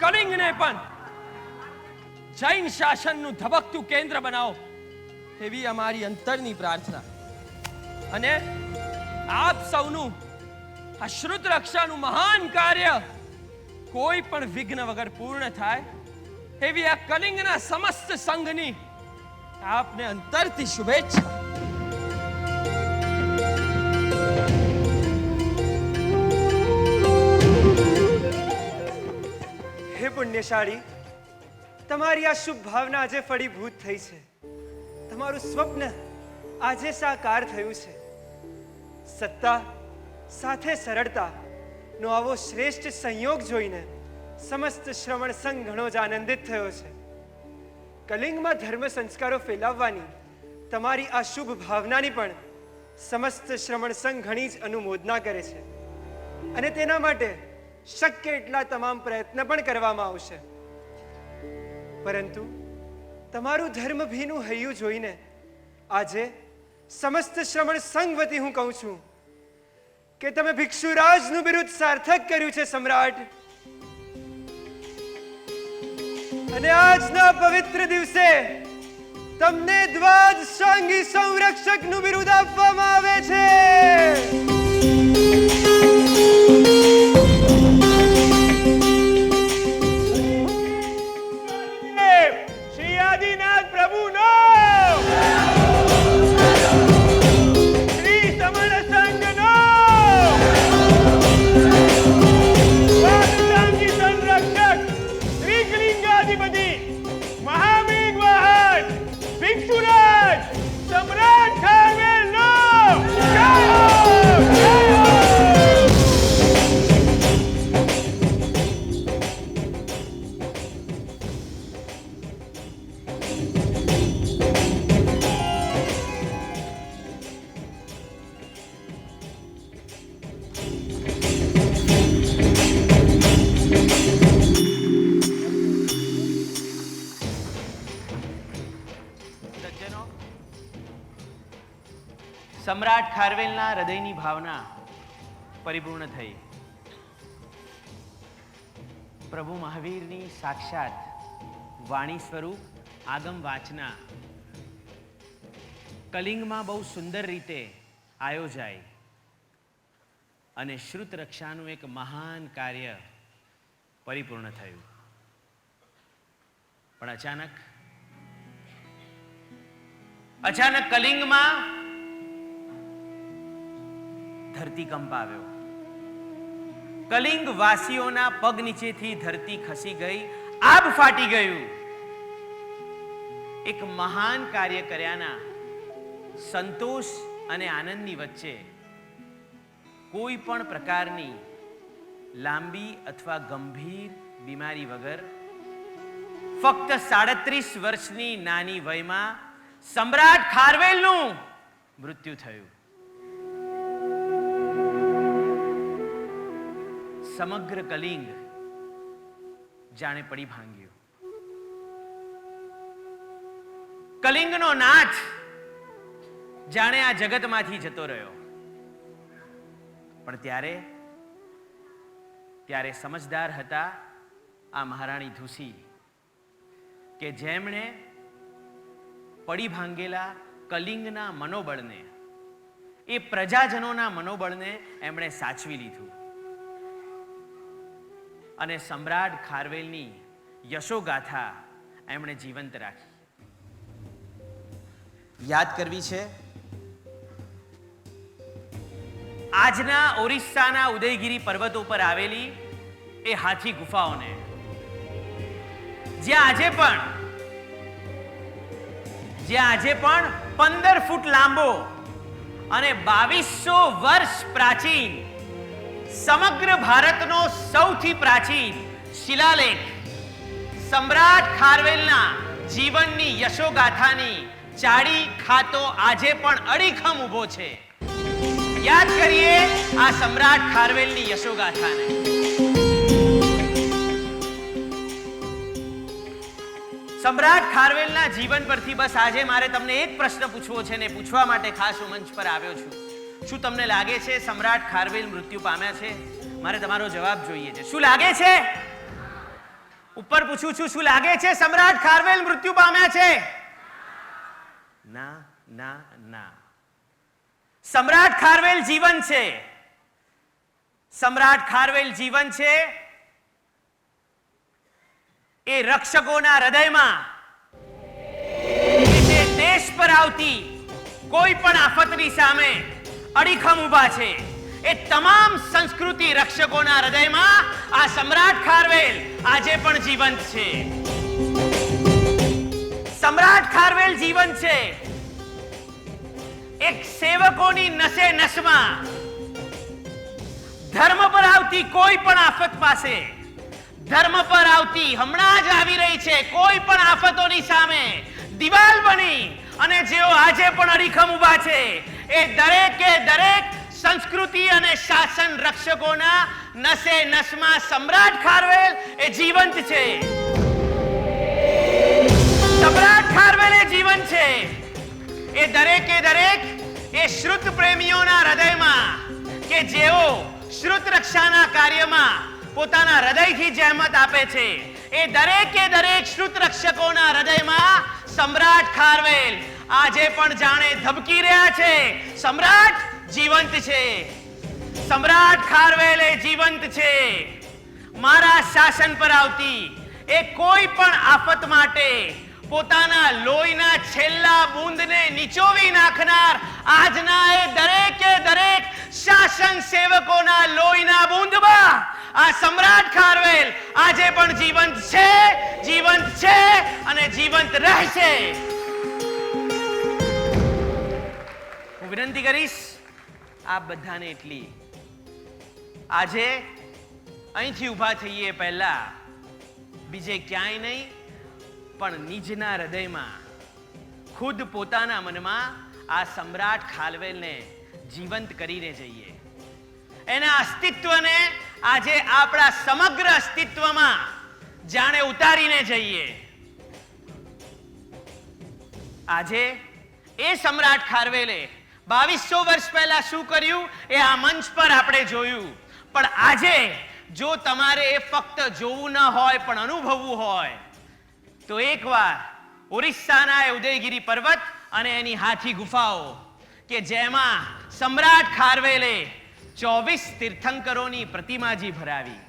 Speaker 7: કલિંગને પણ જૈન શાસનનું ધબકતું કેન્દ્ર બનાવો એવી અમારી અંતરની પ્રાર્થના. અને આપ સૌનું આ શ્રુત રક્ષાનું મહાન કાર્ય કોઈ પણ વિઘ્ન વગર પૂર્ણ થાય એવી આ કલિંગના સમસ્ત સંઘની આપને અંતરથી શુભેચ્છા.
Speaker 9: હે પુણ્યશાળી, તમારી આ શુભ ભાવના આજે ફળીભૂત થઈ છે. તમારું સ્વપ્ન આજે સાકાર થયું છે. સત્તા સાથે સરળતાનો આવો શ્રેષ્ઠ સંયોગ જોઈને સમસ્ત શ્રવણ સંઘ ઘણો જ આનંદિત થયો છે. કલિંગમાં ધર્મ સંસ્કારો ફેલાવવાની તમારી આ શુભ ભાવનાની પણ સમસ્ત શ્રવણ સંઘ ઘણી જ અનુમોદના કરે છે અને તેના માટે શક્ય એટલા તમામ પ્રયત્ન પણ કરવામાં આવશે. પરંતુ તમારું ધર્મભીનું હૈયું જોઈને આજે સમસ્ત શ્રમણ સંઘ વતી હું કહું છું કે તમે ભિક્ષુરાજનું બિરુદ સાર્થક કર્યું છે સમ્રાટ. અને આજના પવિત્ર દિવસે તમને દ્વાદશાંગી સંરક્ષકનું બિરુદ આપવામાં આવે છે.
Speaker 2: શ્રી આદિનાથ પ્રભુનો શ્રી સમણ સંઘનો દ્વાદશાંગી સંરક્ષક શ્રી કલિંગાધિપતિ મહામેઘ વાહન ભિક્ષુરાજ સમ્રાટ ખારવેલનો જય હો, જય હો.
Speaker 13: સમ્રાટ ખારવેલના હૃદયની ભાવના પરિપૂર્ણ થઈ. પ્રભુ મહાવીરની સાક્ષાત વાણી સ્વરૂપ આગમ વાચના કલિંગમાં બહુ સુંદર રીતે આયોજાઈ અને શ્રુત રક્ષાનું એક મહાન કાર્ય પરિપૂર્ણ થયું. પણ અચાનક કલિંગમાં ધરતીકંપ આવ્યો. કલિંગ વાસીઓના પગ નીચેથી ધરતી ખસી ગઈ, આબ ફાટી ગયું. એક મહાન કાર્ય કર્યાના સંતોષ અને આનંદની વચ્ચે કોઈ પણ પ્રકારની લાંબી અથવા ગંભીર બીમારી વગર ફક્ત 37 વર્ષની નાની વયમાં સમ્રાટ ખારવેલનું મૃત્યુ થયું. સમગ્ર કલિંગ જાણે પડી ભાંગ્યું. કલિંગનો નાથ જાણે આ જગતમાંથી જતો રહ્યો. પણ ત્યારે સમજદાર હતા આ મહારાણી ધુસી કે જેમણે પડી ભાંગેલા કલિંગના મનોબળને
Speaker 14: એ પ્રજાજનોના મનોબળને એમણે સાચવી લીધું અને સમ્રાટ ખારવેલની યશોગાથા એમણે જીવંત રાખી. યાદ કરવી છે આજના ઓરિસ્સાના ઉદયગીરી પર્વતો પર આવેલી એ હાથી ગુફાઓને, જ્યાં આજે પણ 15 ફૂટ લાંબો અને 2200 વર્ષ પ્રાચીન સમગ્ર ભારતનો સૌથી પ્રાચીન શિલાલેખ સમ્રાટ ખારવેલના જીવનની યશોગાથાની ચાડી ખાતો આજે પણ અડીખમ ઊભો છે. યાદ કરીએ આ સમ્રાટ ખારવેલની યશોગાથાને. સમ્રાટ ખારવેલના જીવન પરથી બસ આજે મારે તમને એક પ્રશ્ન પૂછવો છે ને પૂછવા માટે ખાસ હું મંચ પર આવ્યો છું. શું તમને લાગે છે સમ્રાટ ખારવેલ મૃત્યુ પામ્યા છે? મારે તમારો જવાબ જોઈએ છે. શું લાગે છે? ઉપર પૂછું છું, શું લાગે છે સમ્રાટ ખારવેલ મૃત્યુ પામ્યા છે? ના ના ના. સમ્રાટ ખારવેલ જીવન છે. સમ્રાટ ખારવેલ જીવન છે. એ રક્ષકોના હૃદયમાં જે દેશ પર આવતી કોઈ પણ આફતની સામે અડીખમ ઊભા છે. એ તમામ સંસ્કૃતિ રક્ષકોના હૃદયમાં આ સમ્રાટ ખારવેલ આજે પણ જીવંત છે. સમ્રાટ ખારવેલ જીવન છે. એક સેવકોની નસે નસમાં ધર્મ પર આવતી કોઈ પણ આફત પાસે, ધર્મ પર આવતી હમણાં જ આવી રહી છે કોઈ પણ આફતોની સામે દિવાલ બની અને જેઓ આજે પણ અડીખમ ઊભા છે એ દરેકે દરેક સંસ્કૃતિ અને શાસન રક્ષકોના નસે નસમાં સમ્રાટ ખારવેલ એ જીવંત છે. સમ્રાટ ખારવેલ એ જીવંત છે. એ દરેકે દરેક એ શ્રુત પ્રેમીઓના હૃદયમાં કે જેઓ શ્રુત રક્ષાના કાર્યમાં પોતાના હૃદયથી જહેમત આપે છે, એ દરેકે દરેક શ્રુત રક્ષકોના હૃદયમાં સમ્રાટ ખારવેલ આજે પણ જાણે ધબકી રહ્યા છે. સમ્રાટ જીવંત છે. સમ્રાટ ખારવેલ એ જીવંત છે. મારા શાસન પર આવતી એ કોઈ પણ આફત માટે પોતાના લોહીના છેલ્લા બૂંદને નીચોવી નાખનાર આજના એ દરેકે દરેક શાસન સેવકોના લોહીના બૂંદમાં આ સમ્રાટ ખારવેલ આજે પણ જીવંત છે, જીવંત છે અને જીવંત રહેશે. હું વિનંતી કરીશ આપ બધાને એટલી, આજે અહીંથી ઊભા થઈએ પહેલા બીજે ક્યાંય નહીં પણ નિજના હૃદયમાં ખુદ પોતાના મનમાં આ સમ્રાટ ખારવેલને જીવંત કરીને જઈએ. એના અસ્તિત્વને આજે આપણા સમગ્ર અસ્તિત્વમાં જાણે ઉતારીને જઈએ. આજે એ સમ્રાટ ખારવેલે 2200 વર્ષ પહેલા શું કર્યું એ આ મંચ પર આપણે જોયું. પણ આજે જો તમારે એ ફક્ત જોવું ન હોય પણ અનુભવવું હોય તો એકવાર ઓરિસ્સાના એ ઉદયગીરી પર્વત અને એની હાથી ગુફાઓ કે જેમાં સમ્રાટ ખારવેલે 24 તીર્થંકરોની પ્રતિમાજી ભરાવી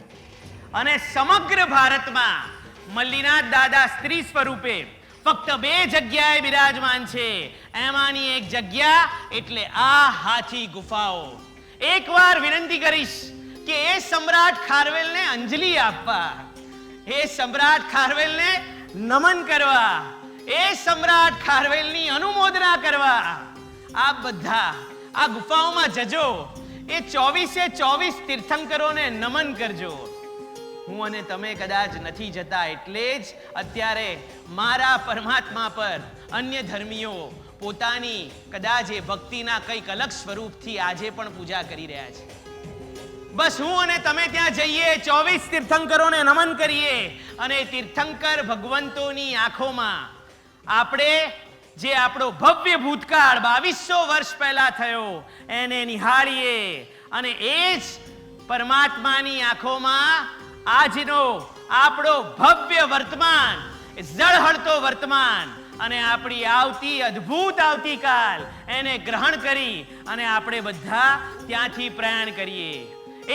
Speaker 14: અને સમગ્ર ભારતમાં મલ્લીનાથ દાદા સ્ત્રી સ્વરૂપે ફક્ત 2 જગ્યાએ બિરાજમાન છે. એમાંની એક જગ્યા એટલે આ હાથી ગુફાઓ. એકવાર વિનંતી કરીશ કે એ સમ્રાટ ખારવેલને અંજલિ આપવા, એ સમ્રાટ ખારવેલને નમન કરવા, એ સમ્રાટ ખારવેલની અનુમોદના કરવા આપ બધા આ ગુફાઓમાં જજો. એ 24 તીર્થંકરોને નમન કરજો. હું અને તમે કદાચ નથી જતા એટલે જ અત્યારે મારા પરમાત્મા પર અન્ય ધર્મીઓ પોતાની કદાચ એ ભક્તિના કંઈક અલગ સ્વરૂપથી આજે પણ પૂજા કરી રહ્યા છે. બસ હું અને તમે ત્યાં જઈએ, 24 તીર્થંકરોને નમન કરીએ અને તીર્થંકર ભગવંતોની આંખોમાં આપણે જે આપણો ભવ્ય ભૂતકાળ 2200 વર્ષ પહેલા થયો એને નિહાળીએ અને એ જ પરમાત્માની આંખોમાં આજનો આપણો ભવ્ય વર્તમાન, ઝળહળતો વર્તમાન અને આપણી આવતી અદ્ભુત આવતીકાલ એને ગ્રહણ કરી અને આપણે બધા ત્યાંથી પ્રયાણ કરીએ.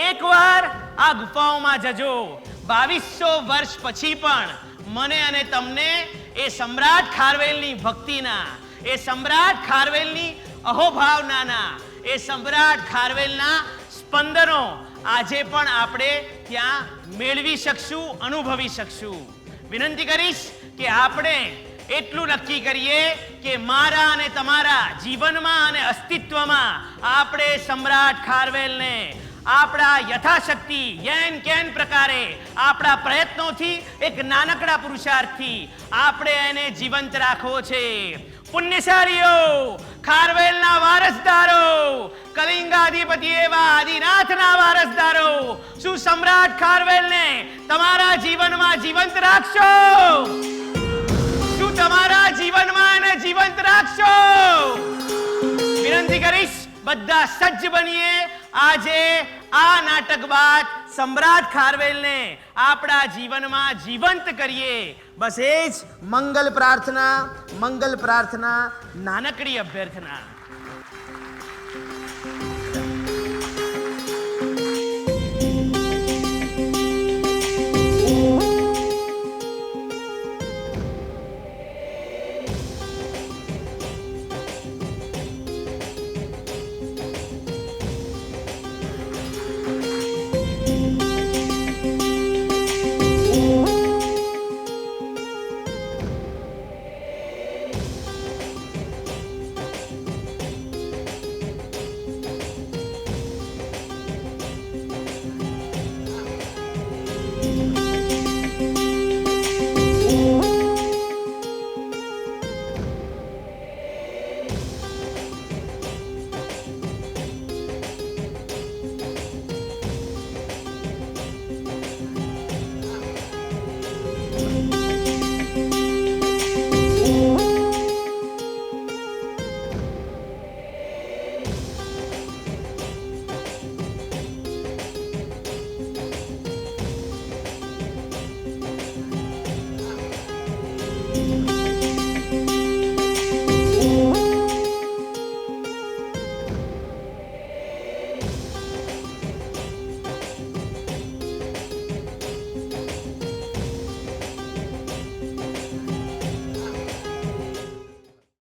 Speaker 14: એકવાર આ ગુફાઓમાં જજો. 2200 વર્ષ પછી પણ મને અને તમને એ સમ્રાટ ખારવેલની ભક્તિના, એ સમ્રાટ ખારવેલની અહોભાવનાના, એ સમ્રાટ ખારવેલના સ્પંદનો આજે પણ આપણે ત્યાં મેળવી શકશું, અનુભવી શકશું. વિનંતી કરીશ કે આપણે એટલું નક્કી કરીએ કે મારા અને તમારા જીવનમાં અને અસ્તિત્વમાં આપણે સમ્રાટ ખારવેલને આપણા યથાશક્તિ યેન કેન પ્રકારે આપણા પ્રયત્નોથી એક નાનકડા પુરુષાર્થથી આપણે એને જીવંત રાખવો છે. પુણ્યશાળીઓ, ખારવેલના વારસદારો, કલિંગાધિપતિ એવા આદિનાથના વારસદારો, શું સમ્રાટ ખારવેલને તમારા જીવનમાં જીવંત રાખશો? શું તમારા જીવનમાં એને જીવંત રાખશો? વિનંતી કરીશ બધા સજ્જ બનીએ. આજે આ નાટક બાદ સમ્રાટ ખારવેલને આપણા જીવનમાં જીવંત કરીએ. બસ એ જ મંગલ પ્રાર્થના, નાનકડી અભ્યર્થના.